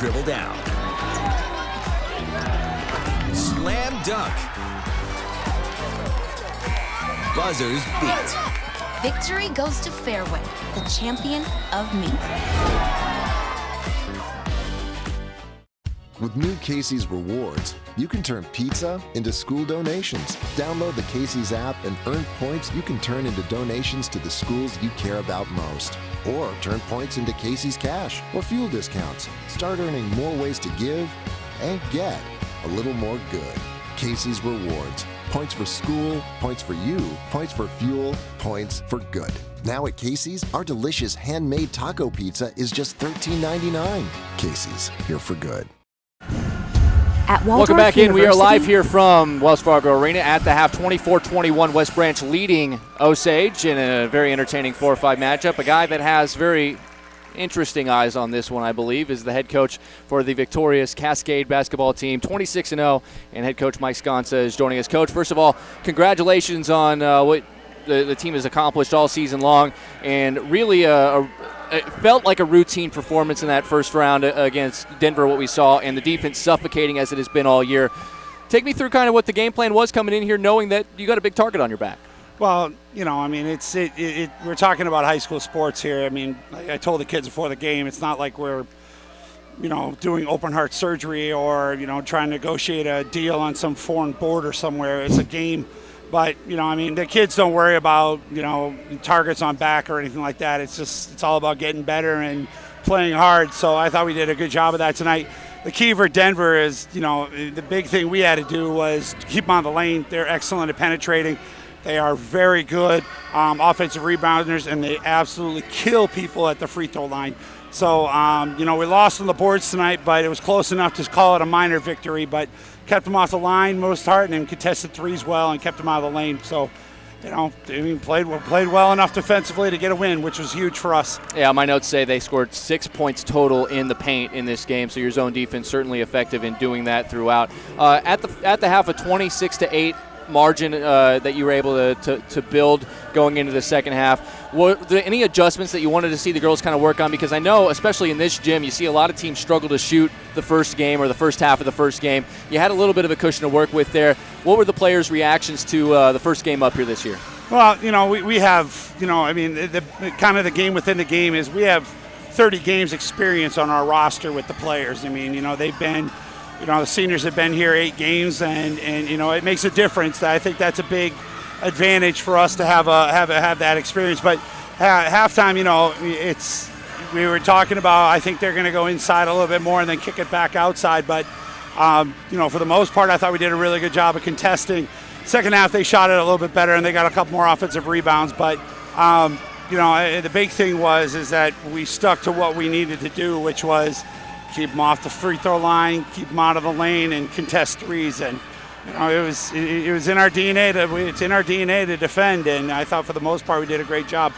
dribble down. Slam dunk. Buzzers beat. Victory goes to Fairway, the champion of meat. With new Casey's Rewards, you can turn pizza into school donations. Download the Casey's app and earn points you can turn into donations to the schools you care about most. Or turn points into Casey's Cash or fuel discounts. Start earning more ways to give and get a little more good. Casey's Rewards. Points for school, points for you, points for fuel, points for good. Now at Casey's, our delicious handmade taco pizza is just $13.99. Casey's, here for good. Welcome back in. We are live here from Wells Fargo Arena at the half. 24-21, West Branch leading Osage in a very entertaining 4-5 matchup. A guy that has very interesting eyes on this one, I believe, is the head coach for the victorious Cascade basketball team, 26-0, and head coach Mike Sconsa is joining us. Coach, first of all, congratulations on what the team has accomplished all season long, and really it felt like a routine performance in that first round against Denver, what we saw, and the defense suffocating as it has been all year. Take me through kind of what the game plan was coming in here, knowing that you got a big target on your back. Well, you know, I mean, we're talking about high school sports here. I mean, like I told the kids before the game, it's not like we're, you know, doing open heart surgery or, you know, trying to negotiate a deal on some foreign border somewhere. It's a game. But, you know, I mean, the kids don't worry about, you know, targets on back or anything like that. It's all about getting better and playing hard. So I thought we did a good job of that tonight. The key for Denver is, you know, the big thing we had to do was keep them on the lane. They're excellent at penetrating. They are very good offensive rebounders, and they absolutely kill people at the free throw line. So, you know, we lost on the boards tonight, but it was close enough to call it a minor victory. But kept them off the line most part, and then contested threes well and kept them out of the lane. So, you know, I mean, played well enough defensively to get a win, which was huge for us. Yeah, my notes say they scored 6 points total in the paint in this game, so your zone defense certainly effective in doing that throughout. At the half, a 26-8 margin that you were able to build going into the second half. Were there any adjustments that you wanted to see the girls kind of work on? Because I know, especially in this gym, you see a lot of teams struggle to shoot the first game or the first half of the first game. You had a little bit of a cushion to work with there. What were the players' reactions to the first game up here this year? Well, you know, we have, you know, I mean, the kind of the game within the game is we have 30 games experience on our roster with the players. I mean, you know, they've been, you know, the seniors have been here 8 games, and you know, it makes a difference. I think that's a big advantage for us to have that experience. But halftime, you know, we were talking about, I think they're going to go inside a little bit more and then kick it back outside. But you know, for the most part, I thought we did a really good job of contesting. Second half, they shot it a little bit better, and they got a couple more offensive rebounds. But you know, the big thing is that we stuck to what we needed to do, which was keep them off the free throw line, keep them out of the lane, and contest threes. And you know, it was in our DNA to defend, and I thought for the most part we did a great job.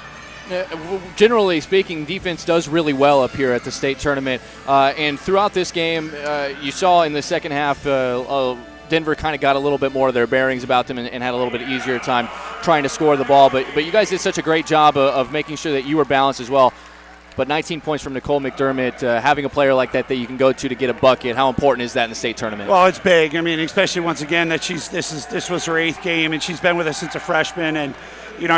Generally speaking, defense does really well up here at the state tournament, and throughout this game, you saw in the second half, Denver kind of got a little bit more of their bearings about them and had a little bit easier time. trying to score the ball. But you guys did such a great job of making sure that you were balanced as well. But 19 points from Nicole McDermott, having a player like that you can go to get a bucket, how important is that in the state tournament? Well, it's big. I mean, especially once again that this was her 8th game, and she's been with us since a freshman, and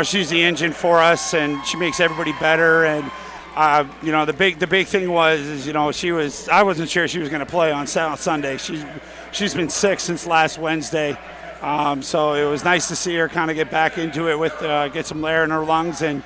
she's the engine for us, and she makes everybody better. And the big thing was I wasn't sure she was going to play on Sunday. She's been sick since last Wednesday, so it was nice to see her kind of get back into it with get some air in her lungs. And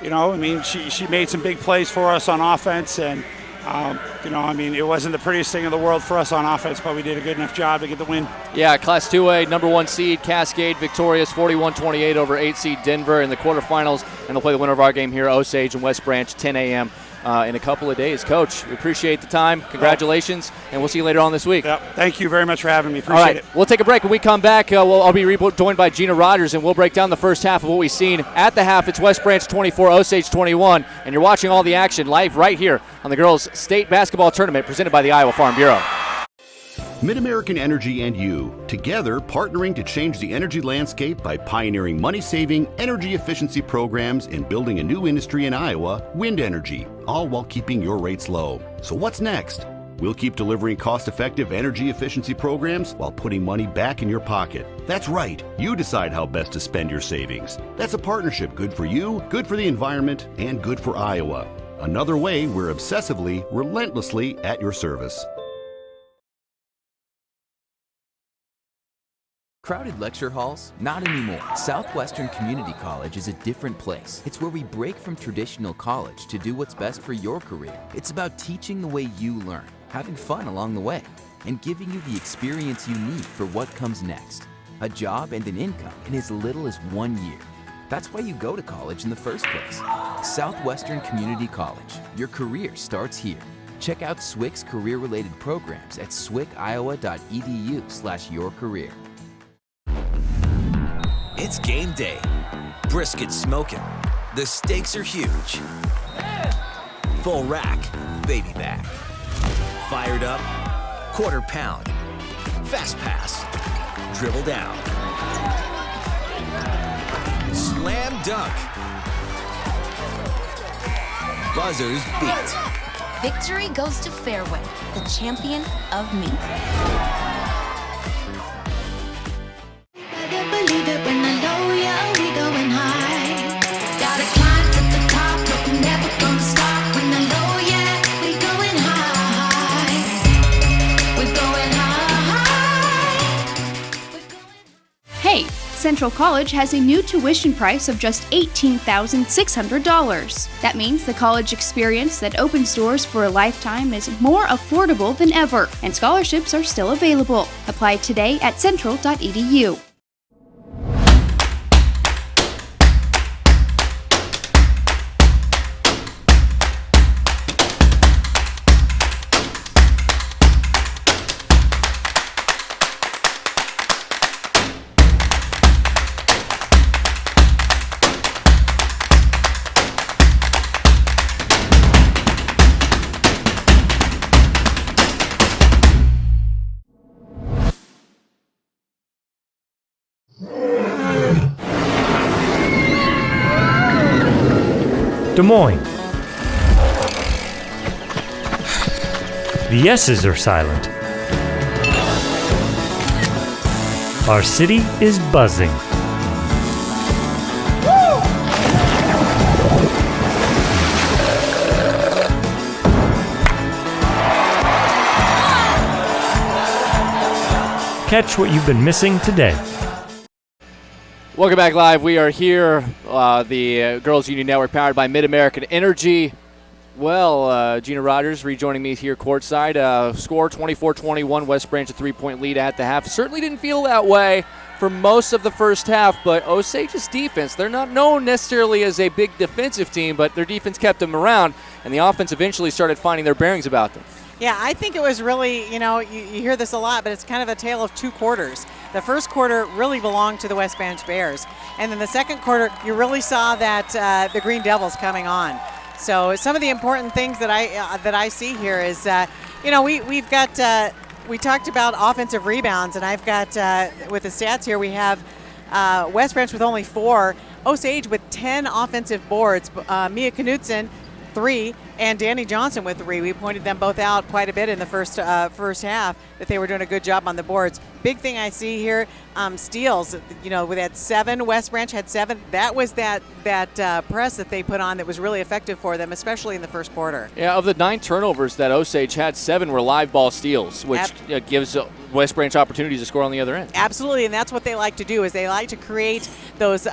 she made some big plays for us on offense, and it wasn't the prettiest thing in the world for us on offense, but we did a good enough job to get the win. Yeah, Class 2A, number 1 seed, Cascade, victorious 41-28 over 8 seed Denver in the quarterfinals, and they'll play the winner of our game here, Osage and West Branch, 10 a.m. In a couple of days. Coach, we appreciate the time. Congratulations, and we'll see you later on this week. Yep. Thank you very much for having me. Appreciate it. We'll take a break. When we come back, I'll be joined by Gina Rogers, and we'll break down the first half of what we've seen. At the half, it's West Branch 24, Osage 21, and you're watching all the action live right here on the Girls State Basketball Tournament presented by the Iowa Farm Bureau. MidAmerican Energy and you, together partnering to change the energy landscape by pioneering money-saving, energy efficiency programs and building a new industry in Iowa, wind energy, all while keeping your rates low. So what's next? We'll keep delivering cost-effective energy efficiency programs while putting money back in your pocket. That's right. You decide how best to spend your savings. That's a partnership good for you, good for the environment, and good for Iowa. Another way we're obsessively, relentlessly at your service. Crowded lecture halls? Not anymore. Southwestern Community College is a different place. It's where we break from traditional college to do what's best for your career. It's about teaching the way you learn, having fun along the way, and giving you the experience you need for what comes next. A job and an income in as little as 1 year. That's why you go to college in the first place. Southwestern Community College. Your career starts here. Check out SWC's career-related programs at swciowa.edu/yourcareer. It's game day. Brisket smoking. The stakes are huge. Full rack, baby back. Fired up, quarter pound. Fast pass, dribble down. Slam dunk. Buzzers beat. Victory goes to Fairway, the champion of meat. Believe it when I know we going high. Gotta climb to the top, but we're never gonna stop. When I know we going high. We're going high. Hey, Central College has a new tuition price of just $18,600. That means the college experience that opens doors for a lifetime is more affordable than ever, and scholarships are still available. Apply today at central.edu. Des Moines. The S's are silent. Our city is buzzing. Catch what you've been missing today. Welcome back live. We are here, the Girls Union Network powered by MidAmerican Energy. Well, Gina Rogers rejoining me here courtside. Score 24-21, West Branch a 3-point lead at the half. Certainly didn't feel that way for most of the first half, but Osage's defense, they're not known necessarily as a big defensive team, but their defense kept them around, and the offense eventually started finding their bearings about them. Yeah, I think it was really, you hear this a lot, but it's kind of a tale of two quarters. The first quarter really belonged to the West Branch Bears. And then the second quarter, you really saw that the Green Devils coming on. So some of the important things that I see here is, we've got, we talked about offensive rebounds, and I've got, with the stats here, we have West Branch with only 4. Osage with 10 offensive boards. Mia Knudsen, 3, and Danny Johnson with 3. We pointed them both out quite a bit in the first half that they were doing a good job on the boards. Big thing I see here, steals. We had 7. West Branch had 7. That was that press that they put on that was really effective for them, especially in the first quarter. Yeah, of the 9 turnovers that Osage had, 7 were live ball steals, which gives West Branch opportunities to score on the other end. Absolutely, and that's what they like to do, is they like to create those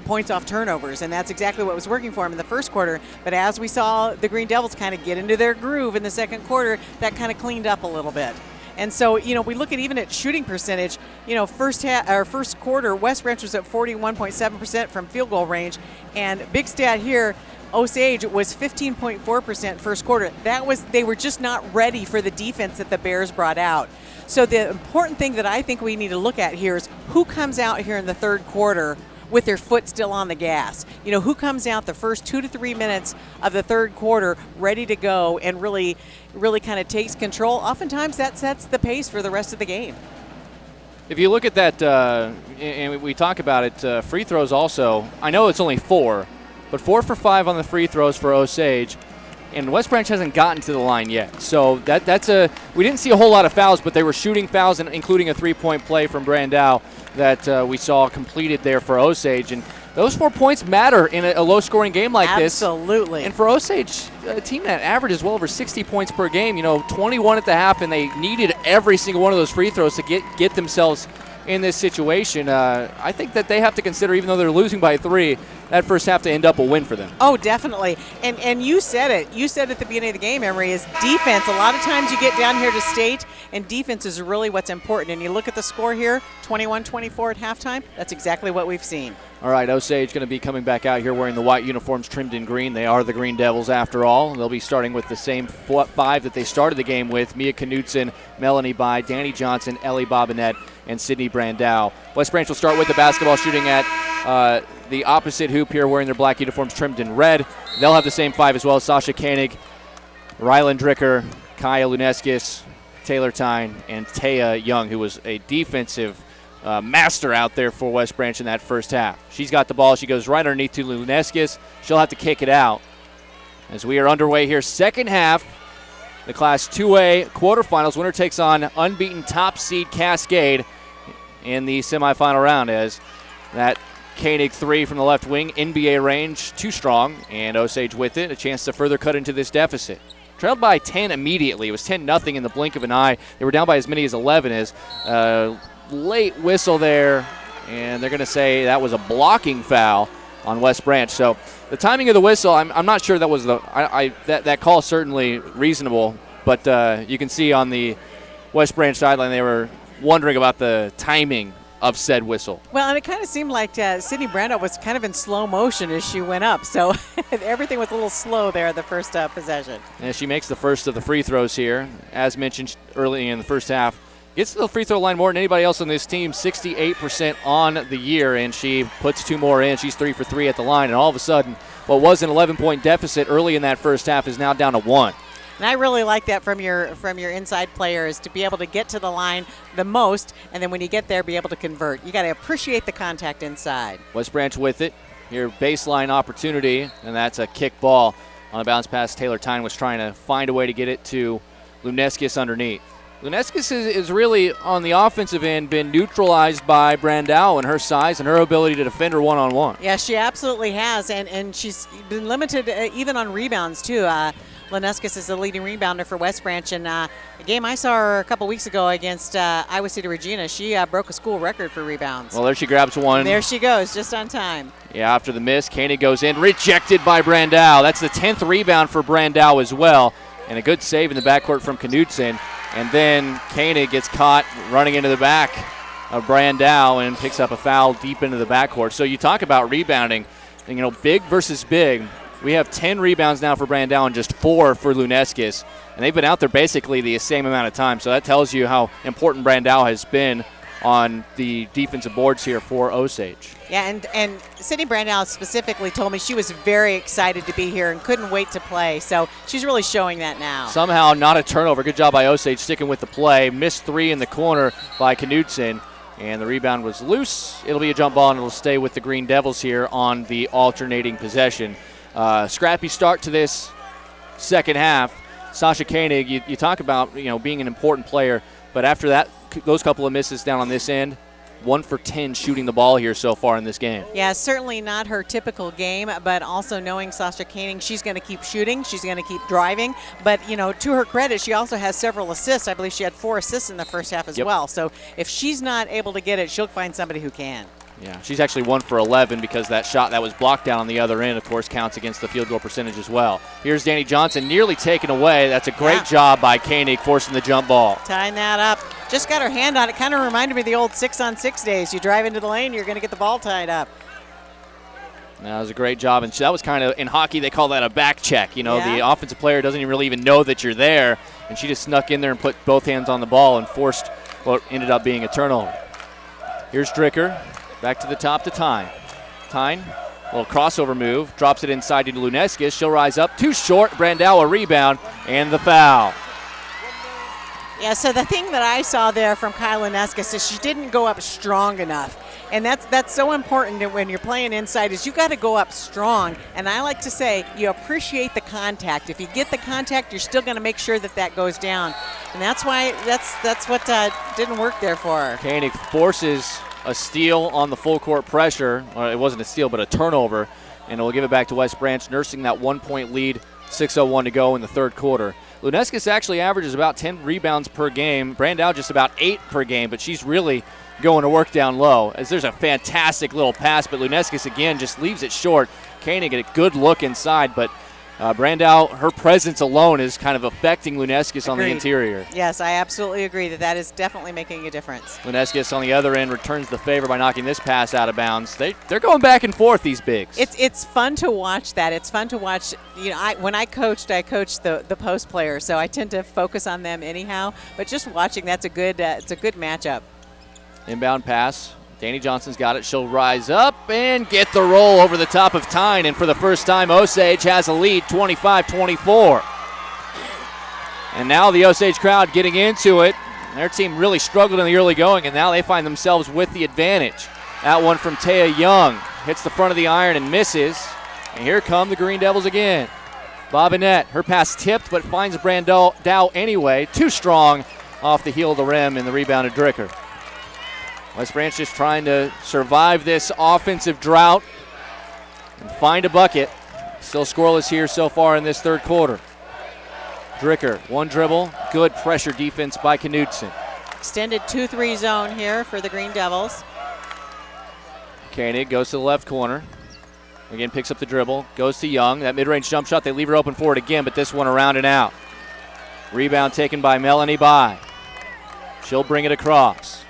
points off turnovers, and that's exactly what was working for them in the first quarter. But as we saw the Green Devils kind of get into their groove in the second quarter, that kind of cleaned up a little bit. And so, we look at even at shooting percentage, first quarter, West Branch was at 41.7% from field goal range, and big stat here, Osage was 15.4% first quarter. They were just not ready for the defense that the Bears brought out. So the important thing that I think we need to look at here is who comes out here in the third quarter with their foot still on the gas. Who comes out the first 2 to 3 minutes of the third quarter ready to go and really kind of takes control. Oftentimes that sets the pace for the rest of the game. If you look at that, and we talk about it, free throws also, I know it's only 4, but 4 for 5 on the free throws for Osage. And West Branch hasn't gotten to the line yet. So we didn't see a whole lot of fouls, but they were shooting fouls, including a 3-point play from Brandow that we saw completed there for Osage. And those 4 points matter in a low-scoring game like this. Absolutely. And for Osage, a team that averages well over 60 points per game, 21 at the half, and they needed every single one of those free throws to get themselves in this situation. I think that they have to consider, even though they're losing by 3, that first half to end up a win for them. Oh, definitely. And you said it. You said at the beginning of the game, Emery, is defense. A lot of times you get down here to state, and defense is really what's important. And you look at the score here, 21-24 at halftime. That's exactly what we've seen. All right, Osage going to be coming back out here wearing the white uniforms trimmed in green. They are the Green Devils after all. They'll be starting with the same 5 that they started the game with: Mia Knudsen, Melanie Bai, Danny Johnson, Ellie Bobinette, and Sydney Brandow. West Branch will start with the basketball shooting at the opposite hoop here, wearing their black uniforms trimmed in red. They'll have the same 5 as well: Sasha Koenig, Rylan Dricker, Kaya Luneskis, Taylor Tyne, and Taya Young, who was a defensive master out there for West Branch in that first half. She's got the ball. She goes right underneath to Luneskis. She'll have to kick it out. As we are underway here, second half, the Class 2A quarterfinals. Winner takes on unbeaten top seed Cascade in the semifinal round, as that Koenig 3 from the left wing, NBA range, too strong, and Osage with it, a chance to further cut into this deficit. Trailed by 10 immediately. It was 10-0 in the blink of an eye. They were down by as many as 11 as late whistle there, and they're going to say that was a blocking foul on West Branch. So the timing of the whistle, I'm not sure that was that call is certainly reasonable, but you can see on the West Branch sideline they were wondering about the timing of said whistle. Well, and it kind of seemed like Sydney Brandow was kind of in slow motion as she went up, so everything was a little slow there at the first possession. And she makes the first of the free throws here. As mentioned early in the first half, gets to the free throw line more than anybody else on this team, 68% on the year, and she puts 2 more in. She's 3 for 3 at the line, and all of a sudden, what was an 11-point deficit early in that first half is now down to 1. And I really like that from your inside players, to be able to get to the line the most, and then when you get there, be able to convert. You got to appreciate the contact inside. West Branch with it. Here, baseline opportunity, and that's a kick ball on a bounce pass. Taylor Tyne was trying to find a way to get it to Luneskis underneath. Luneskis is really, on the offensive end, been neutralized by Brandow and her size and her ability to defend her one-on-one. Yeah, she absolutely has, and she's been limited even on rebounds, too. Luneskis is the leading rebounder for West Branch, and a game I saw her a couple weeks ago against Iowa City Regina, she broke a school record for rebounds. Well, there she grabs one. There she goes, just on time. Yeah, after the miss, Koenig goes in, rejected by Brandow. That's the 10th rebound for Brandow as well, and a good save in the backcourt from Knudsen. And then Koenig gets caught running into the back of Brandow and picks up a foul deep into the backcourt. So you talk about rebounding, big versus big. We have 10 rebounds now for Brandow and just 4 for Luneskis. And they've been out there basically the same amount of time. So that tells you how important Brandow has been on the defensive boards here for Osage. Yeah, and Sydney Brandow specifically told me she was very excited to be here and couldn't wait to play. So she's really showing that now. Somehow not a turnover. Good job by Osage sticking with the play. Missed 3 in the corner by Knudsen. And the rebound was loose. It'll be a jump ball, and it'll stay with the Green Devils here on the alternating possession. Scrappy start to this second half. Sasha Koenig, you talk about being an important player, but after that, those couple of misses down on this end, 1 for 10 shooting the ball here so far in this game. Yeah, certainly not her typical game, but also knowing Sasha Koenig, she's going to keep shooting, she's going to keep driving. But, to her credit, she also has several assists. I believe she had 4 assists in the first half as well. So if she's not able to get it, she'll find somebody who can. Yeah, she's actually 1 for 11 because that shot that was blocked down on the other end, of course, counts against the field goal percentage as well. Here's Danny Johnson nearly taken away. That's a great job by Koenig forcing the jump ball. Tying that up. Just got her hand on it. Kind of reminded me of the old 6-on-6 days. You drive into the lane, you're going to get the ball tied up. That was a great job, and that was kind of, in hockey, they call that a back check. The offensive player doesn't really even know that you're there, and she just snuck in there and put both hands on the ball and forced what ended up being a turnover. Here's Dricker. Back to the top to Tyne. Tyne, little crossover move, drops it inside into Luneskis. She'll rise up. Too short. Brandau a rebound and the foul. Yeah, so the thing that I saw there from Kyle Luneskis is she didn't go up strong enough. And that's so important when you're playing inside is you got to go up strong. And I like to say you appreciate the contact. If you get the contact, you're still going to make sure that goes down. And that's why that's what didn't work there for her. Koenig forces a steal on the full court pressure. Well, it wasn't a steal, but a turnover. And we'll give it back to West Branch, nursing that 1-point lead, 6:01 to go in the third quarter. Luneskis actually averages about 10 rebounds per game. Brandau just about 8 per game, but she's really going to work down low. As there's a fantastic little pass, but Luneskis again just leaves it short. Koenig get a good look inside, but Brandau, her presence alone is kind of affecting Luneskis on the interior. Yes, I absolutely agree that is definitely making a difference. Luneskis on the other end returns the favor by knocking this pass out of bounds. They're going back and forth, these bigs. It's fun to watch that. It's fun to watch. When I coached the post players, so I tend to focus on them anyhow. But just watching, it's a good matchup. Inbound pass. Danny Johnson's got it. She'll rise up and get the roll over the top of Tyne. And for the first time, Osage has a lead, 25-24. And now the Osage crowd getting into it. Their team really struggled in the early going, and now they find themselves with the advantage. That one from Taya Young hits the front of the iron and misses. And here come the Green Devils again. Bobinette, her pass tipped, but finds Brandau anyway. Too strong off the heel of the rim, and the rebound to Dricker. West Branch just trying to survive this offensive drought and find a bucket. Still scoreless here so far in this third quarter. Dricker, one dribble, good pressure defense by Knudsen. Extended 2-3 zone here for the Green Devils. Koenig goes to the left corner. Again, picks up the dribble, goes to Young. That mid-range jump shot, they leave her open for it again, but this one around and out. Rebound taken by Melanie Bai. She'll bring it across.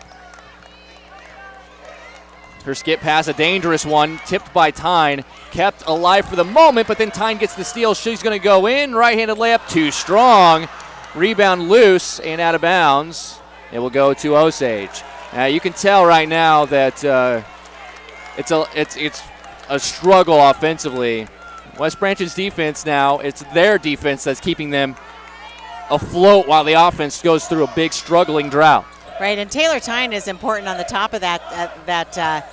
Her skip pass, a dangerous one, tipped by Tyne, kept alive for the moment, but then Tyne gets the steal. She's going to go in, right-handed layup, too strong. Rebound loose and out of bounds. It will go to Osage. Now you can tell right now that it's a struggle offensively. West Branch's defense now, it's their defense that's keeping them afloat while the offense goes through a big struggling drought. Right, and Taylor Tyne is important on the top of that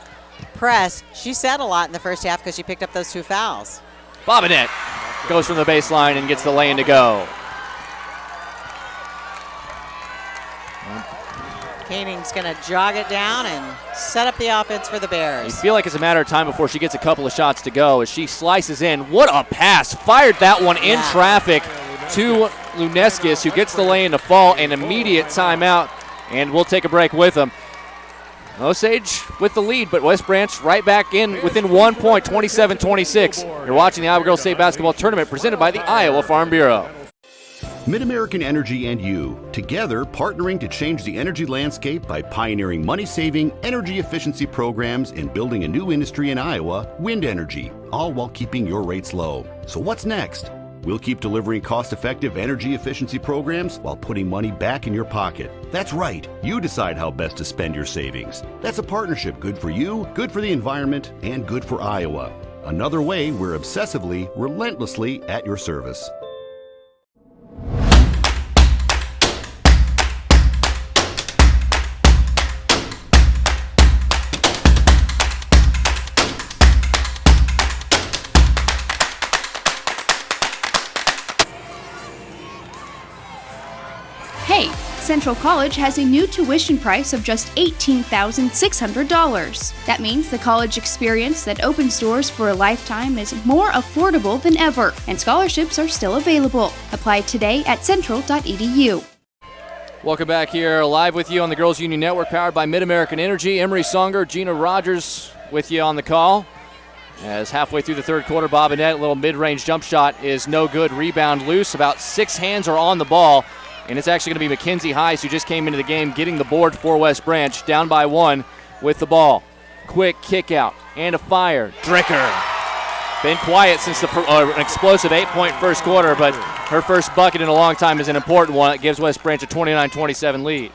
press. She said a lot in the first half because she picked up those 2 fouls. Bobinette goes from the baseline and gets the lane to go. Koenig's going to jog it down and set up the offense for the Bears. You feel like it's a matter of time before she gets a couple of shots to go as she slices in. What a pass. Fired that one in traffic to Luneskis, who gets the lane to fall. An immediate timeout. And we'll take a break with them. Osage with the lead, but West Branch right back in within 1 point, 27-26. You're watching the Iowa Girls State Basketball Tournament presented by the Iowa Farm Bureau. Mid-American Energy and you, together partnering to change the energy landscape by pioneering money-saving, energy efficiency programs and building a new industry in Iowa, wind energy, all while keeping your rates low. So what's next? We'll keep delivering cost-effective energy efficiency programs while putting money back in your pocket. That's right. You decide how best to spend your savings. That's a partnership good for you, good for the environment, and good for Iowa. Another way we're obsessively, relentlessly at your service. Hey, Central College has a new tuition price of just $18,600. That means the college experience that opens doors for a lifetime is more affordable than ever, and scholarships are still available. Apply today at central.edu. Welcome back here, live with you on the Girls Union Network, powered by Mid-American Energy. Emery Songer, Gina Rogers with you on the call. As halfway through the third quarter, Bobinette, a little mid-range jump shot is no good. Rebound loose. About 6 hands are on the ball, and it's actually going to be Mackenzie Heiss, who just came into the game, getting the board for West Branch, down by 1 with the ball. Quick kick out and a fire. Dricker. Been quiet since an explosive 8-point first quarter, but her first bucket in a long time is an important one. It gives West Branch a 29-27 lead.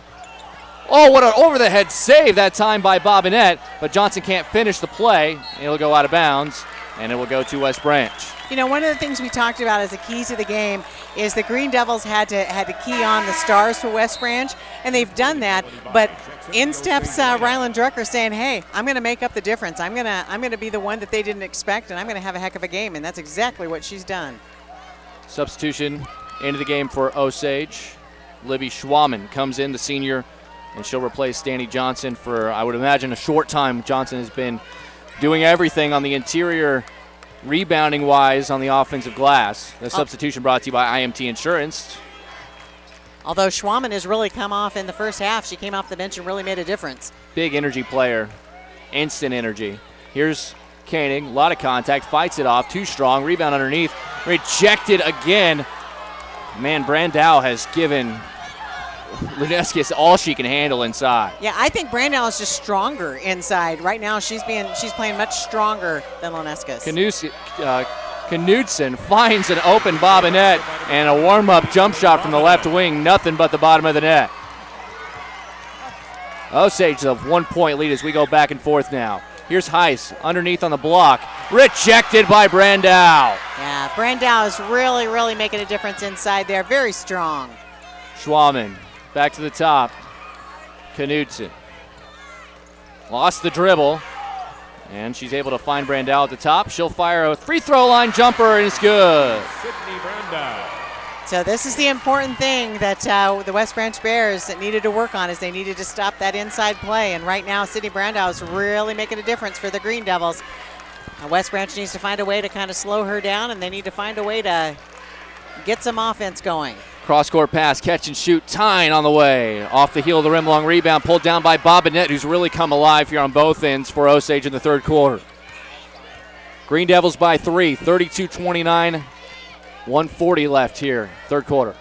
Oh, what an over-the-head save that time by Bobinette, but Johnson can't finish the play. It'll go out of bounds, and it will go to West Branch. You know, one of the things we talked about as the keys to the game is the Green Devils had to key on the stars for West Branch, and they've done that. But in steps Ryland Drucker saying, "Hey, I'm going to make up the difference. I'm gonna be the one that they didn't expect, and I'm going to have a heck of a game." And that's exactly what she's done. Substitution into the game for Osage. Libby Schwaman comes in, the senior, and she'll replace Danny Johnson for, I would imagine, a short time. Johnson has been doing everything on the interior, rebounding-wise, on the offensive glass. The substitution brought to you by IMT Insurance. Although Schwaman has really come off in the first half. She came off the bench and really made a difference. Big energy player. Instant energy. Here's Koenig. A lot of contact. Fights it off. Too strong. Rebound underneath. Rejected again. Man, Brandow has given Luneskis all she can handle inside. Yeah, I think Brandow is just stronger inside. Right now she's playing much stronger than Luneskis. Knudsen finds an open Bobinette and a warm-up jump shot from the left wing. Nothing but the bottom of the net. Osage a 1-point lead as we go back and forth now. Here's Heiss underneath on the block. Rejected by Brandow. Yeah, Brandow is really, really making a difference inside there. Very strong. Schwaman back to the top. Knudsen lost the dribble, and she's able to find Brandow at the top. She'll fire a free throw line jumper, and it's good. Sydney Brandow. So this is the important thing that the West Branch Bears needed to work on, is they needed to stop that inside play. And right now, Sydney Brandow is really making a difference for the Green Devils. West Branch needs to find a way to kind of slow her down, and they need to find a way to get some offense going. Cross-court pass, catch and shoot, Tyne on the way. Off the heel of the rim, long rebound, pulled down by Bobinette, who's really come alive here on both ends for Osage in the third quarter. Green Devils by 3, 32-29, 1:40 left here, third quarter.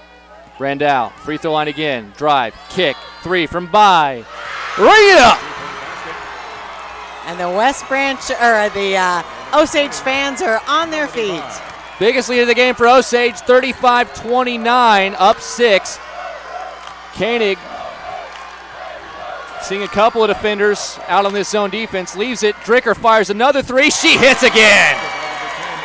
Brandow, free throw line again, drive, kick, 3 from by. Ring it up! And the West Branch, or the Osage fans are on their feet. Biggest lead of the game for Osage, 35-29, up 6. Koenig seeing a couple of defenders out on this zone defense, leaves it. Dricker fires another 3. She hits again.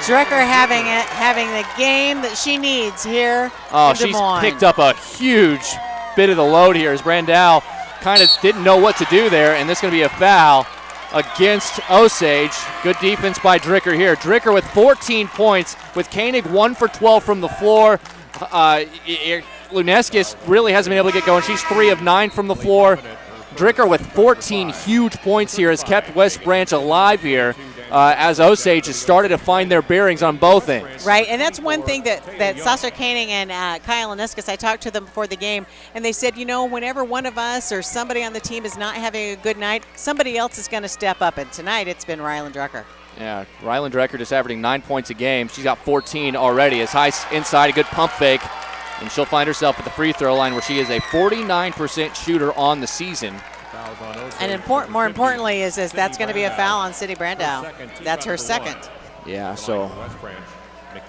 Dricker having the game that she needs here. Oh, in Des Moines. She's picked up a huge bit of the load here as Brandow kind of didn't know what to do there, and this is going to be a foul against Osage. Good defense by Dricker here. Dricker with 14 points, with Koenig 1 for 12 from the floor. Luneskis really hasn't been able to get going. She's 3 of 9 from the floor. Dricker with 14 huge points here has kept West Branch alive here as Osage has started to find their bearings on both ends. Right, and that's one thing that Sasha Koenig and Kyle Luneskis, I talked to them before the game, and they said, you know, whenever one of us or somebody on the team is not having a good night, somebody else is going to step up, and tonight it's been Ryland Drucker. Yeah, Ryland Drucker just averaging 9 points a game. She's got 14 already. As Heiss inside, a good pump fake, and she'll find herself at the free throw line where she is a 49% shooter on the season. And more importantly is that's going to be a foul on Sydney Brandow. That's her second. Yeah, so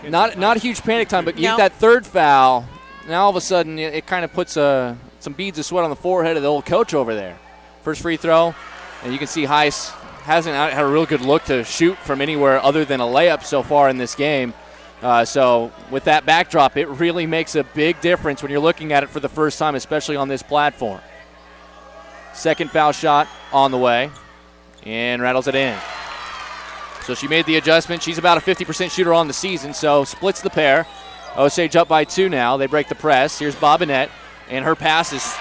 not a huge panic time, but you get that third foul, now all of a sudden it kind of puts some beads of sweat on the forehead of the old coach over there. First free throw, and you can see Heiss hasn't had a real good look to shoot from anywhere other than a layup so far in this game. So with that backdrop, it really makes a big difference when you're looking at it for the first time, especially on this platform. Second foul shot on the way, and rattles it in. So she made the adjustment. She's about a 50% shooter on the season, so splits the pair. Osage up by 2 now. They break the press. Here's Bobinette, And her pass is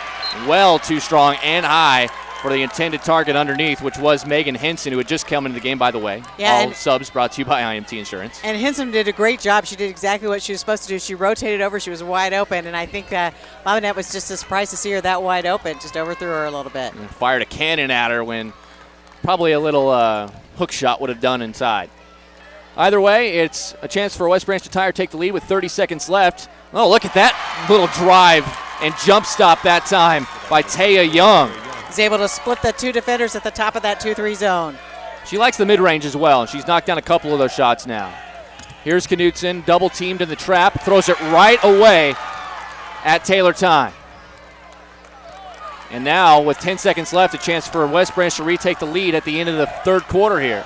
well too strong and high for the intended target underneath, which was Megan Henson, who had just come into the game, by the way. Yeah, all subs brought to you by IMT Insurance. And Henson did a great job. She did exactly what she was supposed to do. She rotated over. She was wide open, and I think Bobinette was just surprised to see her that wide open. Just overthrew her a little bit. And fired a cannon at her when probably a little hook shot would have done inside. Either way, it's a chance for West Branch to tie or take the lead with 30 seconds left. Oh, look at that little drive and jump stop that time by Taya Young. He's able to split the two defenders at the top of that 2-3 zone. She likes the mid-range as well. She's knocked down a couple of those shots now. Here's Knutson, double-teamed in the trap, throws it right away at Taylor Time. And now, with 10 seconds left, a chance for West Branch to retake the lead at the end of the third quarter here.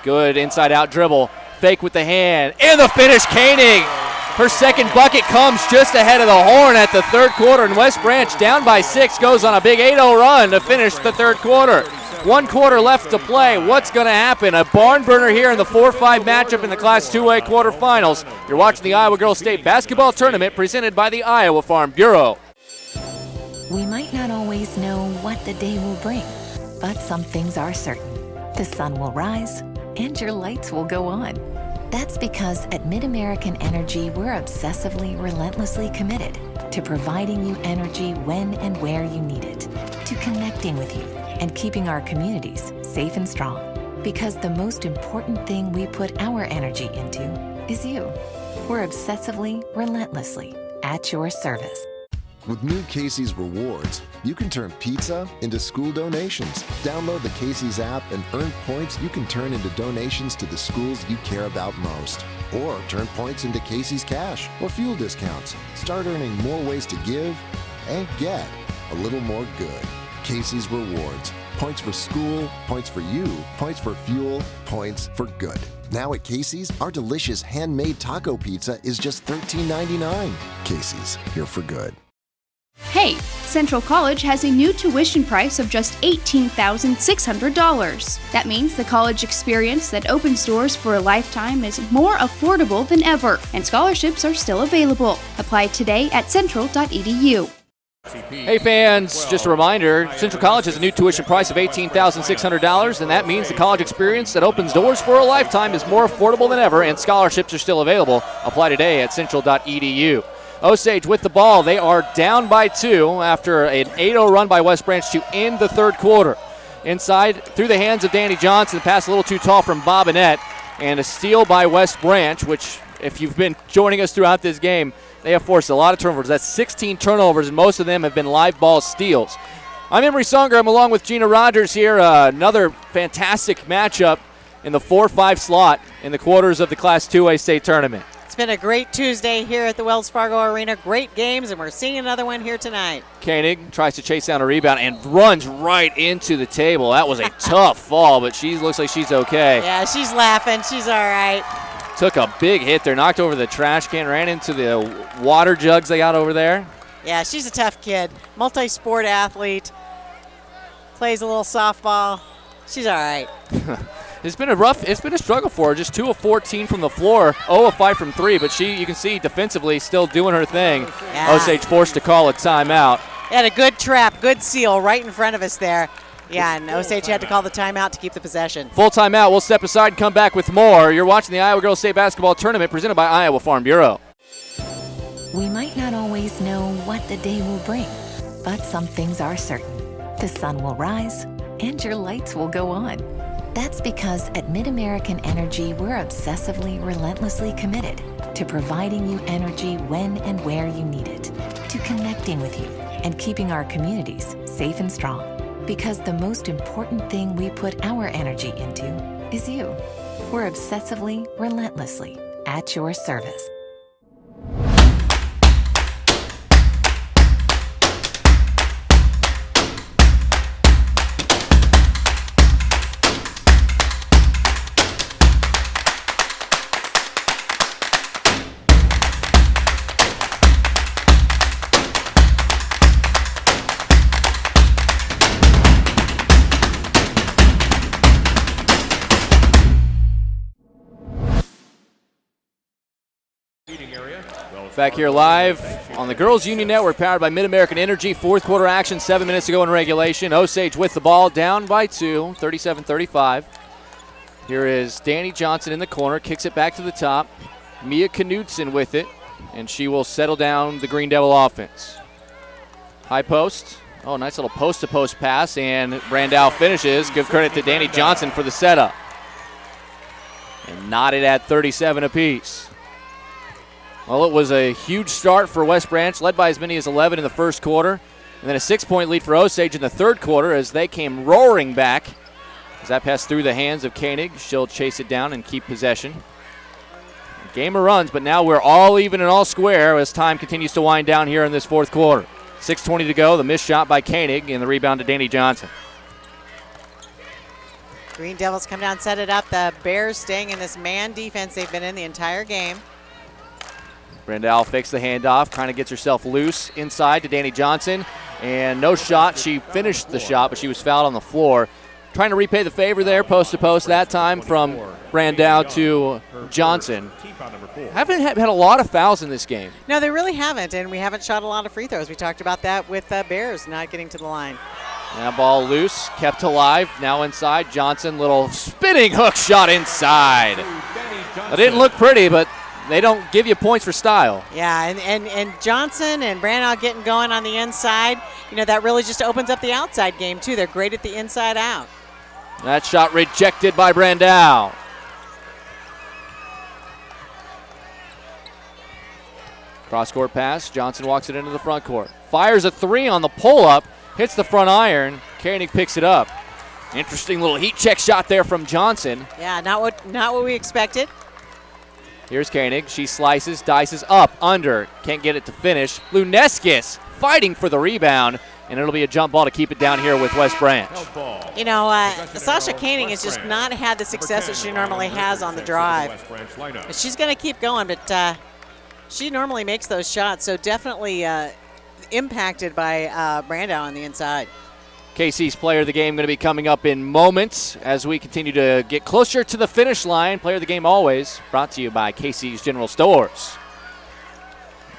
Good inside-out dribble. Fake with the hand. And the finish, Koenig. Her second bucket comes just ahead of the horn at the third quarter, and West Branch, down by 6, goes on a big 8-0 run to finish the third quarter. 1 quarter left to play. What's going to happen? A barn burner here in the 4-5 matchup in the Class 2A quarterfinals. You're watching the Iowa Girls State Basketball Tournament presented by the Iowa Farm Bureau. We might not always know what the day will bring, but some things are certain. The sun will rise, and your lights will go on. That's because at MidAmerican Energy, we're obsessively, relentlessly committed to providing you energy when and where you need it, to connecting with you and keeping our communities safe and strong. Because the most important thing we put our energy into is you. We're obsessively, relentlessly at your service. With new Casey's Rewards, you can turn pizza into school donations. Download the Casey's app and earn points you can turn into donations to the schools you care about most. Or turn points into Casey's Cash or fuel discounts. Start earning more ways to give and get a little more good. Casey's Rewards. Points for school, points for you, points for fuel, points for good. Now at Casey's, our delicious handmade taco pizza is just $13.99. Casey's, here for good. Hey, Central College has a new tuition price of just $18,600. That means the college experience that opens doors for a lifetime is more affordable than ever, and scholarships are still available. Apply today at central.edu. Hey fans, just a reminder, Central College has a new tuition price of $18,600, and that means the college experience that opens doors for a lifetime is more affordable than ever, and scholarships are still available. Apply today at central.edu. Osage with the ball. They are down by 2 after an 8-0 run by West Branch to end the third quarter. Inside, through the hands of Danny Johnson, pass a little too tall from Bobinette, and a steal by West Branch, which, if you've been joining us throughout this game, they have forced a lot of turnovers. That's 16 turnovers, and most of them have been live ball steals. I'm Emery Songer. I'm along with Gina Rogers here. Another fantastic matchup in the 4-5 slot in the quarters of the Class 2A state tournament. It's been a great Tuesday here at the Wells Fargo Arena. Great games, and we're seeing another one here tonight. Koenig tries to chase down a rebound and runs right into the table. That was a tough fall, but she looks like she's okay. Yeah, she's laughing. She's all right. Took a big hit there, knocked over the trash can, ran into the water jugs they got over there. Yeah, she's a tough kid. Multi-sport athlete. Plays a little softball. She's all right. It's been a struggle for her. Just 2 of 14 from the floor, 0 of 5 from 3, but you can see defensively still doing her thing. Yeah. Osage forced to call a timeout. Had a good trap, good seal right in front of us there. Yeah, and Osage had to call the timeout to keep the possession. Full timeout. We'll step aside and come back with more. You're watching the Iowa Girls State Basketball Tournament presented by Iowa Farm Bureau. We might not always know what the day will bring, but some things are certain. The sun will rise, and your lights will go on. That's because at MidAmerican Energy, we're obsessively, relentlessly committed to providing you energy when and where you need it, to connecting with you and keeping our communities safe and strong. Because the most important thing we put our energy into is you. We're obsessively, relentlessly at your service. Back here live on the Girls Union Network, powered by Mid-American Energy. Fourth quarter action, 7 minutes to go in regulation. Osage with the ball, down by 2, 37-35. Here is Danny Johnson in the corner, kicks it back to the top. Mia Knudsen with it, and she will settle down the Green Devil offense. High post. Oh, nice little post-to-post pass, and Brandow finishes. Give credit to Danny Johnson for the setup. And knotted at 37 apiece. Well, it was a huge start for West Branch, led by as many as 11 in the first quarter. And then a 6-point lead for Osage in the third quarter as they came roaring back. As that pass through the hands of Koenig, she'll chase it down and keep possession. Game of runs, but now we're all even and all square as time continues to wind down here in this fourth quarter. 6:20 to go, the missed shot by Koenig and the rebound to Danny Johnson. Green Devils come down, set it up. The Bears staying in this man defense they've been in the entire game. Brandow fakes the handoff, kind of gets herself loose inside to Danny Johnson, and no shot. She finished the shot, but she was fouled on the floor. Trying to repay the favor there, post to post, that time from Brandow to Johnson. Haven't had a lot of fouls in this game. No, they really haven't, and we haven't shot a lot of free throws. We talked about that with Bears not getting to the line. Now ball loose, kept alive, now inside. Johnson, little spinning hook shot inside. It didn't look pretty, but they don't give you points for style. Yeah, and Johnson and Brandow getting going on the inside, that really just opens up the outside game, too. They're great at the inside out. That shot rejected by Brandow. Cross-court pass. Johnson walks it into the front court. Fires a three on the pull-up. Hits the front iron. Koenig picks it up. Interesting little heat check shot there from Johnson. Yeah, not what we expected. Here's Koenig. She slices, dices up, under. Can't get it to finish. Luneskis fighting for the rebound, and it'll be a jump ball to keep it down here with West Branch. Sasha Koenig has just not had the success that she normally has on the drive. She's going to keep going, but she normally makes those shots, so definitely impacted by Brandow on the inside. KC's player of the game going to be coming up in moments as we continue to get closer to the finish line. Player of the game always brought to you by KC's General Stores.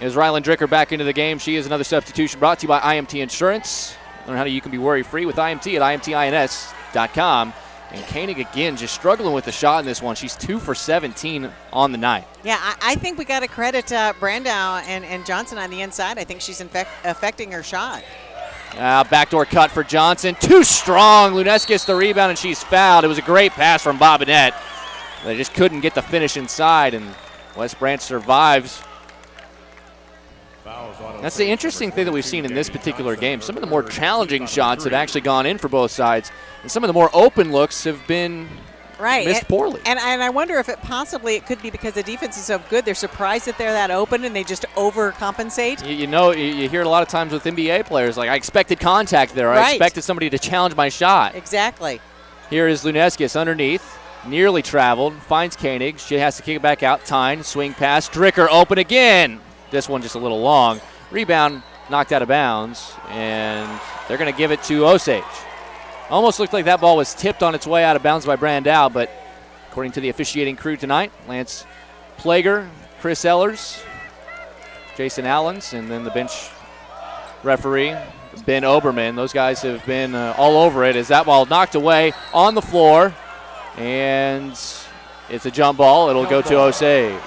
As Rylan Dricker back into the game, she is another substitution brought to you by IMT Insurance. Learn how you can be worry-free with IMT at IMTINS.com. And Koenig again just struggling with the shot in this one. She's 2 for 17 on the night. Yeah, I think we got to credit Brandow and Johnson on the inside. I think she's affecting her shot. Backdoor cut for Johnson. Too strong. Lunes gets the rebound, and she's fouled. It was a great pass from Bobinette. They just couldn't get the finish inside, and West Branch survives. That's the interesting thing that we've seen in this particular game. Some of the more challenging shots have actually gone in for both sides, and some of the more open looks have been missed poorly. And I wonder if it could be because the defense is so good, they're surprised that they're that open and they just overcompensate. You hear it a lot of times with NBA players, like, I expected contact there. I expected somebody to challenge my shot. Exactly. Here is Luneskis underneath, nearly traveled, finds Koenig. She has to kick it back out. Tyne, swing pass, Dricker open again. This one just a little long. Rebound knocked out of bounds, and they're going to give it to Osage. Almost looked like that ball was tipped on its way out of bounds by Brandow, but according to the officiating crew tonight, Lance Plager, Chris Ellers, Jason Allens, and then the bench referee, Ben Oberman. Those guys have been all over it as that ball knocked away on the floor, and it's a jump ball. It'll go to Osage.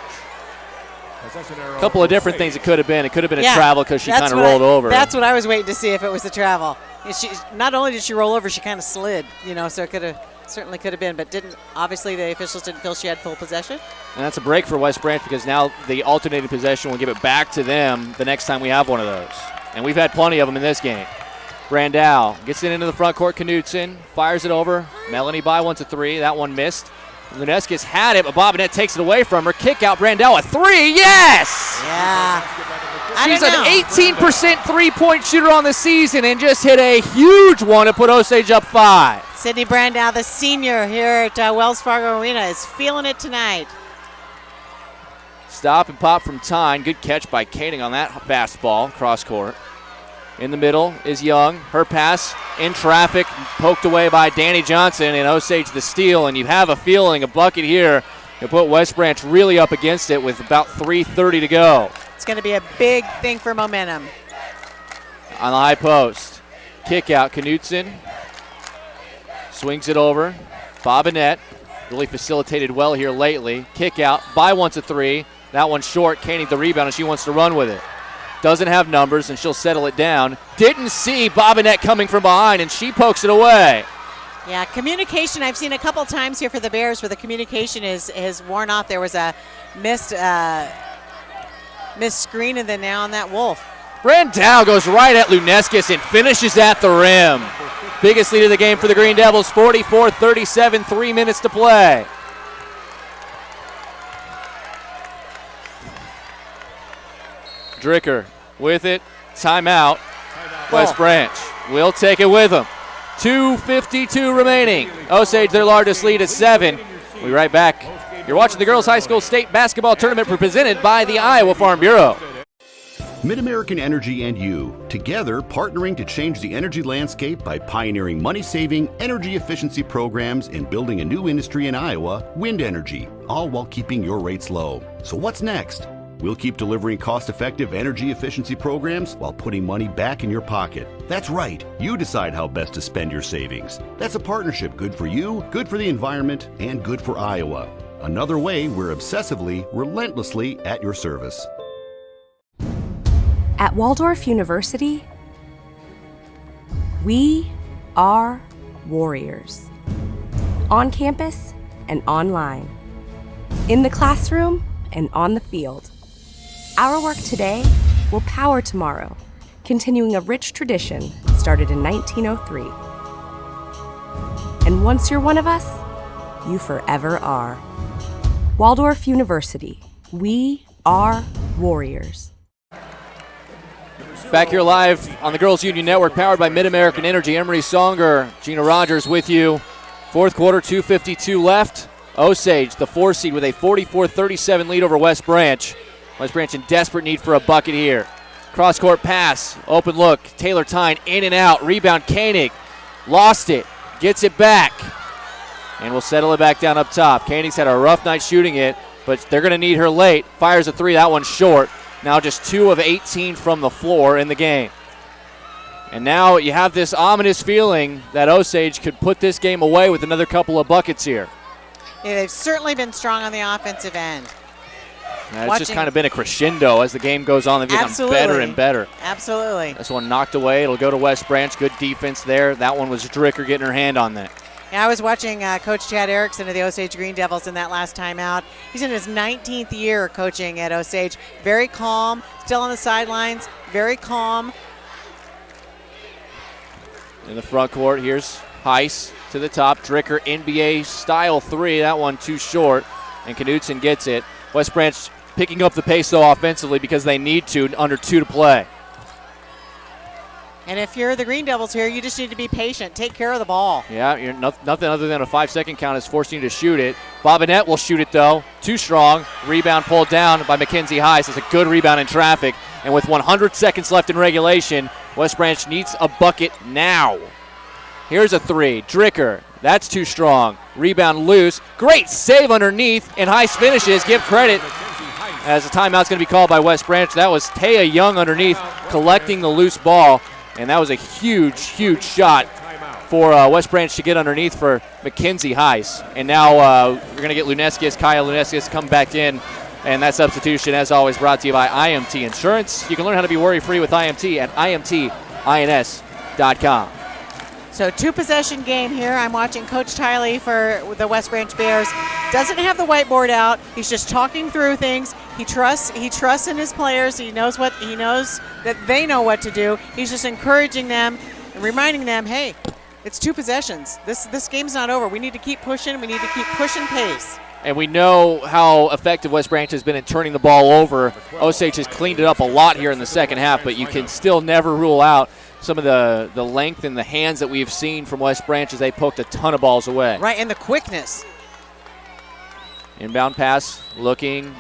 A couple of different things it could have been. It could have been a travel because she kind of rolled over. That's what I was waiting to see if it was a travel. Not only did she roll over, she kind of slid, so it certainly could have been, but obviously the officials didn't feel she had full possession. And that's a break for West Branch because now the alternating possession will give it back to them the next time we have one of those. And we've had plenty of them in this game. Brandow gets it into the front court. Knudsen fires it over. Melanie By wants a three. That one missed. Luneskis had it, but Bobinette takes it away from her. Kick out, Brandow, a three. Yes! Yeah. She's an 18% three-point shooter on the season and just hit a huge one to put Osage up 5. Sydney Brandow, the senior here at Wells Fargo Arena, is feeling it tonight. Stop and pop from Tyne. Good catch by Koenig on that fastball, cross court. In the middle is Young. Her pass in traffic, poked away by Danny Johnson, and Osage the steal. And you have a feeling a bucket here It put West Branch really up against it with about 3:30 to go. It's going to be a big thing for momentum. On the high post. Kick out. Knutson swings it over. Bobinette really facilitated well here lately. Kick out. By wants a three. That one's short. Koenig the rebound, and she wants to run with it. Doesn't have numbers, and she'll settle it down. Didn't see Bobinette coming from behind, and she pokes it away. Yeah, communication, I've seen a couple times here for the Bears where the communication is worn off. There was a missed screen, and then now on that Wolf. Brandau goes right at Luneskis and finishes at the rim. Biggest lead of the game for the Green Devils, 44-37, 3 minutes to play. Dricker with it, timeout. West Branch will take it with them. 2:52 remaining. Osage, their largest lead, is 7. We'll be right back. You're watching the Girls High School State Basketball Tournament presented by the Iowa Farm Bureau. MidAmerican Energy and you, together partnering to change the energy landscape by pioneering money-saving, energy efficiency programs and building a new industry in Iowa, wind energy, all while keeping your rates low. So what's next? We'll keep delivering cost-effective energy efficiency programs while putting money back in your pocket. That's right. You decide how best to spend your savings. That's a partnership good for you, good for the environment, and good for Iowa. Another way we're obsessively, relentlessly at your service. At Waldorf University, we are warriors. On campus and online. In the classroom and on the field. Our work today will power tomorrow, continuing a rich tradition started in 1903. And once you're one of us, you forever are. Waldorf University, we are warriors. Back here live on the Girls Union Network, powered by MidAmerican Energy. Emery Songer, Gina Rogers with you. Fourth quarter, 2:52 left. Osage, the 4 seed, with a 44-37 lead over West Branch. West Branch in desperate need for a bucket here. Cross-court pass, open look. Taylor Tyne in and out. Rebound, Koenig. Lost it, gets it back. And we'll settle it back down up top. Koenig's had a rough night shooting it, but they're going to need her late. Fires a three, that one's short. Now just 2 of 18 from the floor in the game. And now you have this ominous feeling that Osage could put this game away with another couple of buckets here. Yeah, they've certainly been strong on the offensive end. It's just kind of been a crescendo as the game goes on. They've become better and better. Absolutely. This one knocked away. It'll go to West Branch. Good defense there. That one was Dricker getting her hand on that. Yeah, I was watching Coach Chad Erickson of the Osage Green Devils in that last timeout. He's in his 19th year coaching at Osage. Very calm, still on the sidelines, very calm. In the front court, here's Heiss to the top. Dricker, NBA style three. That one too short, and Knutson gets it. West Branch picking up the pace, though, offensively because they need to, under 2 to play. And if you're the Green Devils here, you just need to be patient. Take care of the ball. Yeah, you're nothing other than a 5-second count is forcing you to shoot it. Bobinette will shoot it, though. Too strong. Rebound pulled down by Mackenzie Heiss. It's a good rebound in traffic. And with 100 seconds left in regulation, West Branch needs a bucket now. Here's a three. Dricker. That's too strong. Rebound loose. Great save underneath, and Heiss finishes. Give credit as a timeout's going to be called by West Branch. That was Taya Young underneath collecting the loose ball. And that was a huge, huge shot for West Branch to get underneath for Mackenzie Heiss. And now we're going to get Kyle Luneskis come back in. And that substitution, as always, brought to you by IMT Insurance. You can learn how to be worry-free with IMT at imtins.com. So 2-possession game here. I'm watching Coach Tiley for the West Branch Bears. Doesn't have the whiteboard out. He's just talking through things. He trusts in his players. He knows that they know what to do. He's just encouraging them and reminding them, hey, it's 2 possessions. This game's not over. We need to keep pushing. We need to keep pushing pace. And we know how effective West Branch has been in turning the ball over. Osage has cleaned it up a lot here in the second half, but you can still never rule out some of the length and the hands that we've seen from West Branch as they poked a ton of balls away. Right, and the quickness. Inbound pass, looking,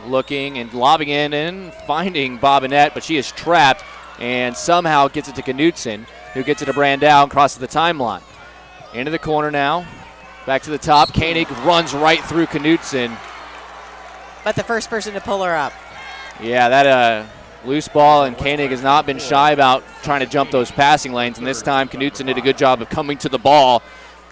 and lobbing in and finding Bobinette, but she is trapped and somehow gets it to Knutson, who gets it to Brandau and crosses the timeline. Into the corner now. Back to the top. Koenig runs right through Knutson but the first person to pull her up. Yeah, that loose ball, and Koenig has not been shy about trying to jump those passing lanes, and this time Knutson did a good job of coming to the ball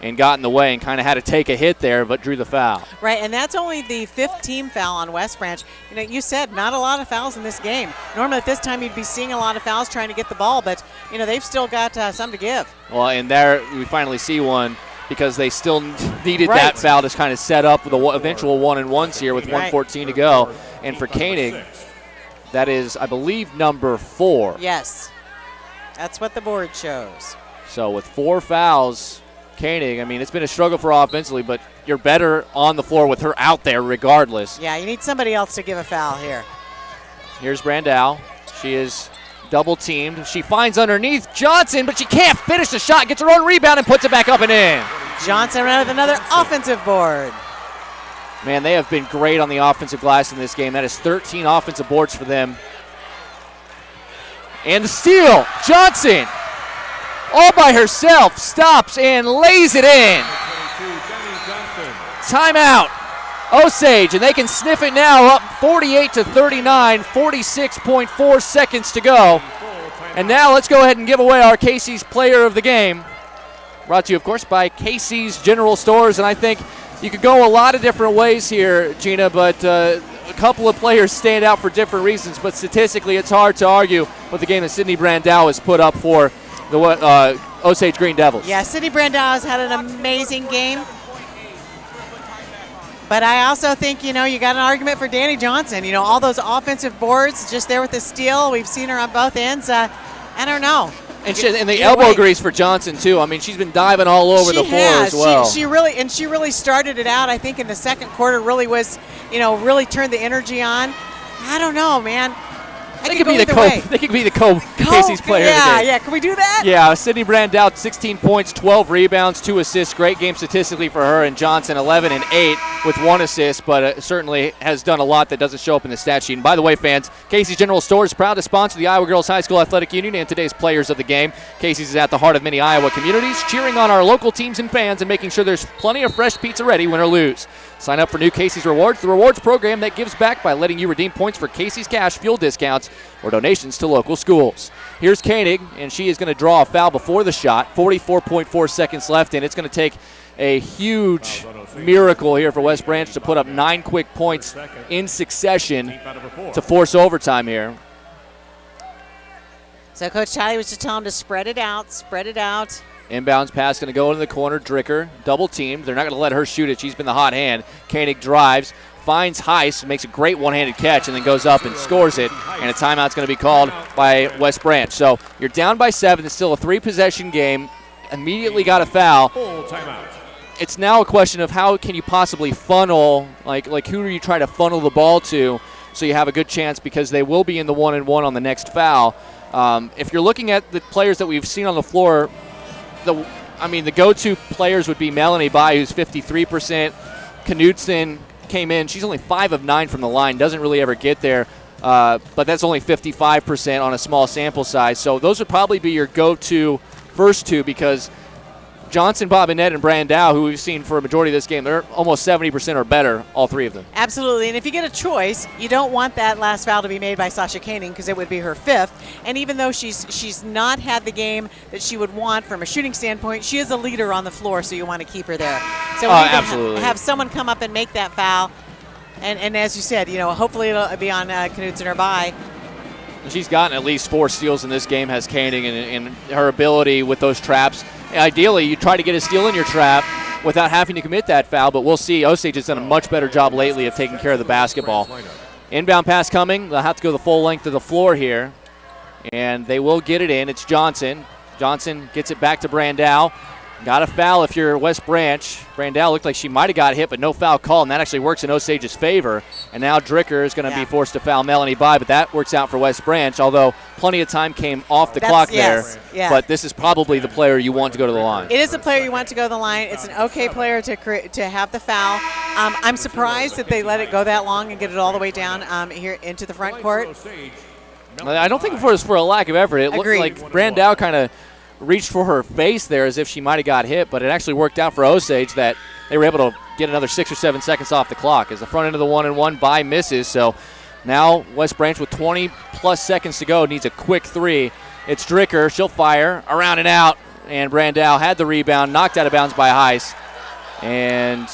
and got in the way and kind of had to take a hit there, but drew the foul. Right, and that's only the 5th team foul on West Branch. You know, you said not a lot of fouls in this game. Normally at this time you'd be seeing a lot of fouls trying to get the ball, but, you know, they've still got some to give. Well, and there we finally see one because they still needed that foul to kind of set up the eventual 1-and-1s here with 1:14 to go. And for Koenig, that is, I believe, number 4. Yes, that's what the board shows. So with 4 fouls, Koenig, I mean, it's been a struggle for offensively, but you're better on the floor with her out there regardless. Yeah, you need somebody else to give a foul here. Here's Brandau. She is double teamed. She finds underneath Johnson, but she can't finish the shot. Gets her own rebound and puts it back up and in. Johnson with another offensive board. Man, they have been great on the offensive glass in this game. That is 13 offensive boards for them. And the steal. Johnson, all by herself, stops and lays it in. Timeout. Osage, and they can sniff it now, up 48-39, 46.4 seconds to go. And now let's go ahead and give away our Casey's Player of the Game. Brought to you, of course, by Casey's General Stores. And I think you could go a lot of different ways here, Gina, but a couple of players stand out for different reasons. But statistically, it's hard to argue with the game that Sydney Brandau has put up for the Osage Green Devils. Yeah, Sydney Brandau has had an amazing game. But I also think, you know, you got an argument for Danny Johnson. You know, all those offensive boards just there with the steal. We've seen her on both ends. I don't know. And the elbow grease for Johnson, too. I mean, she's been diving all over the floor as well. She really started it out, I think, in the second quarter, really was, you know, really turned the energy on. I don't know, man. They could be the Casey's Player of the Game. Yeah, can we do that? Yeah, Sydney Brandau, 16 points, 12 rebounds, 2 assists. Great game statistically for her. And Johnson, 11 and 8 with 1 assist, but certainly has done a lot that doesn't show up in the stat sheet. And by the way, fans, Casey's General Store is proud to sponsor the Iowa Girls High School Athletic Union and today's Players of the Game. Casey's is at the heart of many Iowa communities, cheering on our local teams and fans and making sure there's plenty of fresh pizza ready, win or lose. Sign up for new Casey's Rewards, the rewards program that gives back by letting you redeem points for Casey's Cash, fuel discounts, or donations to local schools. Here's Koenig, and she is going to draw a foul before the shot. 44.4 seconds left, and it's going to take a huge miracle here for West Branch to put up 9 quick points in succession to force overtime here. So Coach Tiley was just telling them to spread it out. Inbounds pass going to go into the corner. Dricker, double teamed. They're not going to let her shoot it. She's been the hot hand. Koenig drives, finds Heiss, makes a great one-handed catch, and then goes up and scores it. And a timeout's going to be called by West Branch. So you're down by 7. It's still a 3-possession game. Immediately got a foul. It's now a question of how can you possibly funnel, like who do you try to funnel the ball to so you have a good chance, because they will be in the 1-and-1 on the next foul. If you're looking at the players that we've seen on the floor, the go-to players would be Melanie Bai, who's 53%. Knutson came in. She's only 5 of 9 from the line. Doesn't really ever get there. But that's only 55% on a small sample size. So those would probably be your go-to first two, because Johnson, Bobinette, and Brandau, who we've seen for a majority of this game, they're almost 70% or better, all 3 of them. Absolutely, and if you get a choice, you don't want that last foul to be made by Sasha Koenig, because it would be her 5th. And even though she's not had the game that she would want from a shooting standpoint, she is a leader on the floor, so you want to keep her there. So we need to have someone come up and make that foul. And as you said, you know, hopefully it'll be on Knutson or Bai. She's gotten at least 4 steals in this game, has Koenig, and her ability with those traps. Ideally, you try to get a steal in your trap without having to commit that foul, but we'll see. Osage has done a much better job lately of taking care of the basketball. Inbound pass coming. They'll have to go the full length of the floor here, and they will get it in. It's Johnson. Johnson gets it back to Brandau. Got a foul if you're West Branch. Brandau looked like she might have got hit, but no foul call, and that actually works in Osage's favor. And now Dricker is going to be forced to foul Melanie Bai, but that works out for West Branch, although plenty of time came off the clock there. Yeah. But this is probably the player you want to go to the line. It is a player you want to go to the line. It's an okay player to have the foul. I'm surprised that they let it go that long and get it all the way down here into the front court. I don't think it was for a lack of effort. It looked like Brandau kind of reached for her face there as if she might have got hit, but it actually worked out for Osage that they were able to get another 6 or 7 seconds off the clock as the front end of the 1-and-1 by misses. So now West Branch with 20-plus seconds to go needs a quick three. It's Dricker. She'll fire around and out, and Brandow had the rebound, knocked out of bounds by Heiss. And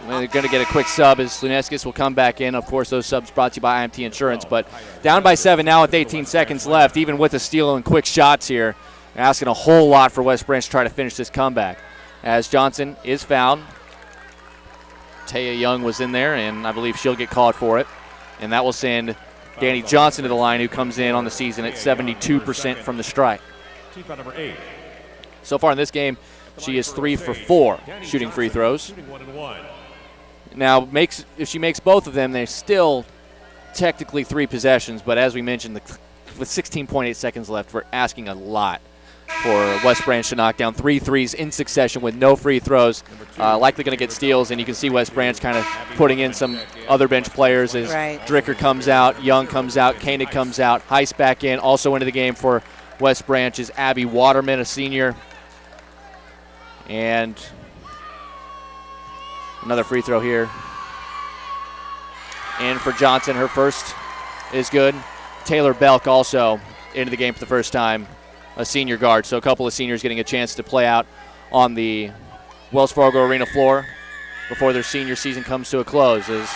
we're going to get a quick sub as Luneskis will come back in. Of course, those subs brought to you by IMT Insurance. But down by 7 now with 18 seconds left, even with a steal and quick shots here. Asking a whole lot for West Branch to try to finish this comeback. As Johnson is fouled. Taya Young was in there, and I believe she'll get called for it. And that will send Danny Johnson to the line, who comes in on the season at 72% from the strike. So far in this game, she is 3 for 4 shooting free throws. Now, if she makes both of them, they're still technically 3 possessions. But as we mentioned, with 16.8 seconds left, we're asking a lot for West Branch to knock down 3 threes in succession with no free throws. Likely going to get steals, and you can see West Branch kind of putting in some other bench players as Dricker comes out, Young comes out, Koenig comes out, Heiss back in. Also into the game for West Branch is Abby Waterman, a senior. And another free throw here. And for Johnson, her first is good. Taylor Belk also into the game for the first time, a senior guard. So a couple of seniors getting a chance to play out on the Wells Fargo Arena floor before their senior season comes to a close. As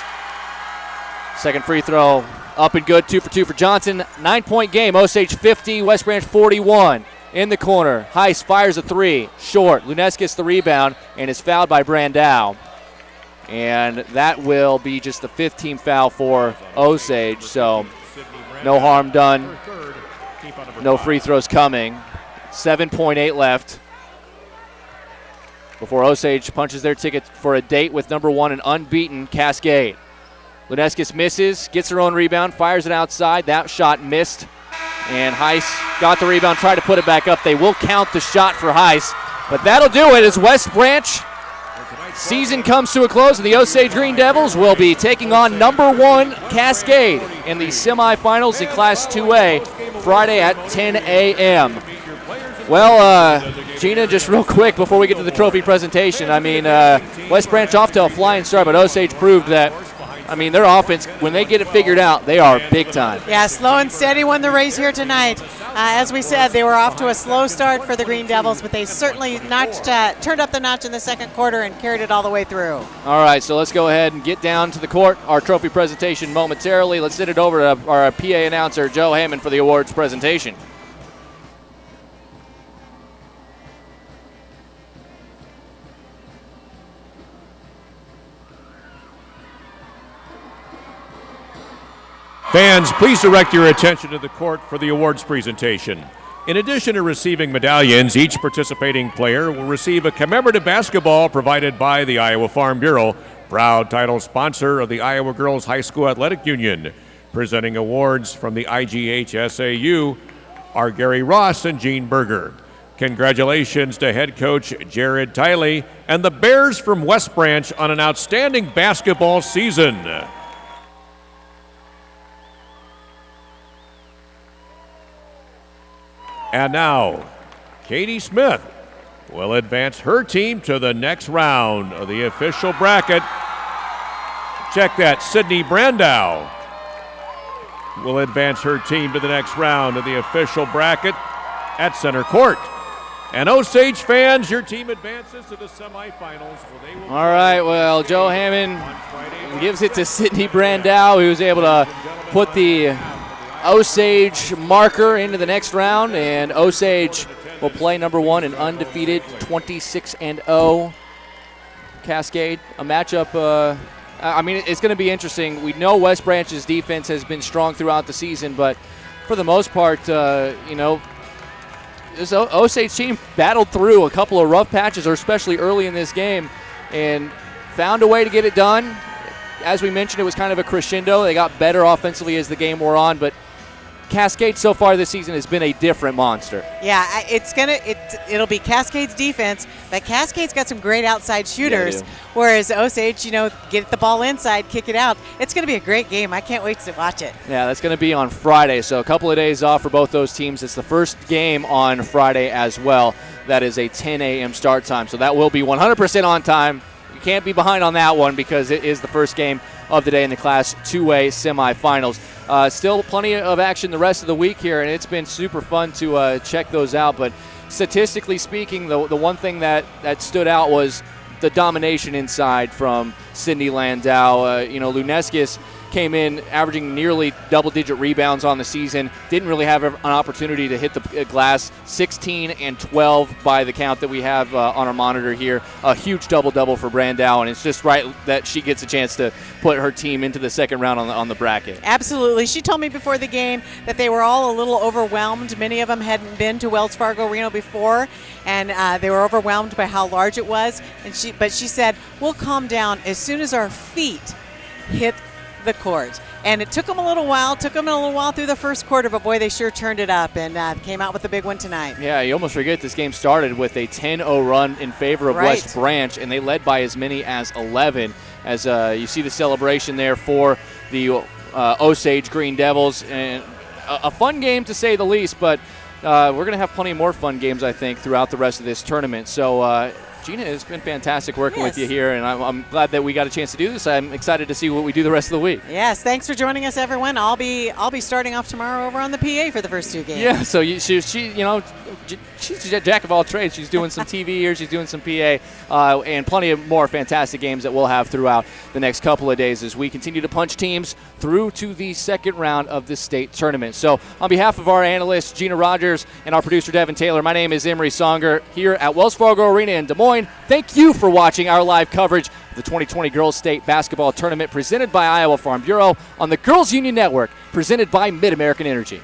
second free throw up and good, 2 for 2 for Johnson. 9-point game, Osage 50, West Branch 41. In the corner, Heiss fires a 3, short. Luneskis the rebound and is fouled by Brandow. And that will be just the 5th team foul for Osage. So no harm done. No free throws coming. 7.8 left before Osage punches their ticket for a date with number 1 and unbeaten Cascade. Luneskis misses, gets her own rebound, fires it outside. That shot missed. And Heiss got the rebound, tried to put it back up. They will count the shot for Heiss. But that'll do it as West Branch season comes to a close, and the Osage Green Devils will be taking on number 1 Cascade in the semifinals in Class 2A Friday at 10 a.m. Well, Gina, just real quick before we get to the trophy presentation, I mean, West Branch off to a flying start, but Osage proved that, I mean, their offense, when they get it figured out, they are big time. Yeah, slow and steady won the race here tonight. As we said, they were off to a slow start for the Green Devils, but they certainly turned up the notch in the second quarter and carried it all the way through. All right, so let's go ahead and get down to the court. Our trophy presentation momentarily. Let's send it over to our PA announcer, Joe Hammond, for the awards presentation. Fans, please direct your attention to the court for the awards presentation. In addition to receiving medallions, each participating player will receive a commemorative basketball provided by the Iowa Farm Bureau, proud title sponsor of the Iowa Girls High School Athletic Union. Presenting awards from the IGHSAU are Gary Ross and Gene Berger. Congratulations to head coach Jared Tiley and the Bears from West Branch on an outstanding basketball season. And now, Katie Smith will advance her team to the next round of the official bracket. Check that, Sydney Brandow will advance her team to the next round of the official bracket at center court. And Osage fans, your team advances to the semifinals. All right, well, Joe Hammond gives it to Sydney Brandow, who's able to put the Osage marker into the next round, and Osage will play number 1 and undefeated 26-0 Cascade. A matchup, I mean, it's going to be interesting. We know West Branch's defense has been strong throughout the season, but for the most part, you know, this Osage team battled through a couple of rough patches, or especially early in this game, and found a way to get it done. As we mentioned, it was kind of a crescendo. They got better offensively as the game wore on, but Cascade so far this season has been a different monster. Yeah, it'll be Cascade's defense, but Cascade's got some great outside shooters, whereas Osage, get the ball inside, kick it out. It's going to be a great game. I can't wait to watch it. Yeah, that's going to be on Friday, so a couple of days off for both those teams. It's the first game on Friday as well. That is a 10 a.m. start time, so that will be 100% on time. You can't be behind on that one because it is the first game of the day in the Class 2A semifinals. Still plenty of action the rest of the week here, and it's been super fun to check those out. But statistically speaking, the one thing that stood out was the domination inside from Sydney Landau. Luneskis came in averaging nearly double-digit rebounds on the season. Didn't really have an opportunity to hit the glass. 16 and 12 by the count that we have on our monitor here. A huge double-double for Brandau, and it's just right that she gets a chance to put her team into the second round on the bracket. Absolutely. She told me before the game that they were all a little overwhelmed. Many of them hadn't been to Wells Fargo Arena before, and they were overwhelmed by how large it was. But she said, we'll calm down as soon as our feet hit the court. And it took them a little while. Through the first quarter, but boy, they sure turned it up and came out with a big one tonight. Yeah, you almost forget this game started with a 10-0 run in favor of West Branch, and they led by as many as 11. As you see the celebration there for the Osage Green Devils, and a fun game to say the least. But we're going to have plenty more fun games, I think, throughout the rest of this tournament. So. Gina, it's been fantastic working with you here, and I'm glad that we got a chance to do this. I'm excited to see what we do the rest of the week. Yes, thanks for joining us, everyone. I'll be starting off tomorrow over on the PA for the first two games. Yeah, so she's a jack of all trades. She's doing some TV here, she's doing some PA, and plenty of more fantastic games that we'll have throughout the next couple of days as we continue to punch teams through to the second round of the state tournament. So on behalf of our analyst, Gina Rogers, and our producer, Devin Taylor, my name is Emery Songer here at Wells Fargo Arena in Des Moines. Thank you for watching our live coverage of the 2020 Girls State Basketball Tournament presented by Iowa Farm Bureau on the Girls Union Network, presented by Mid-American Energy.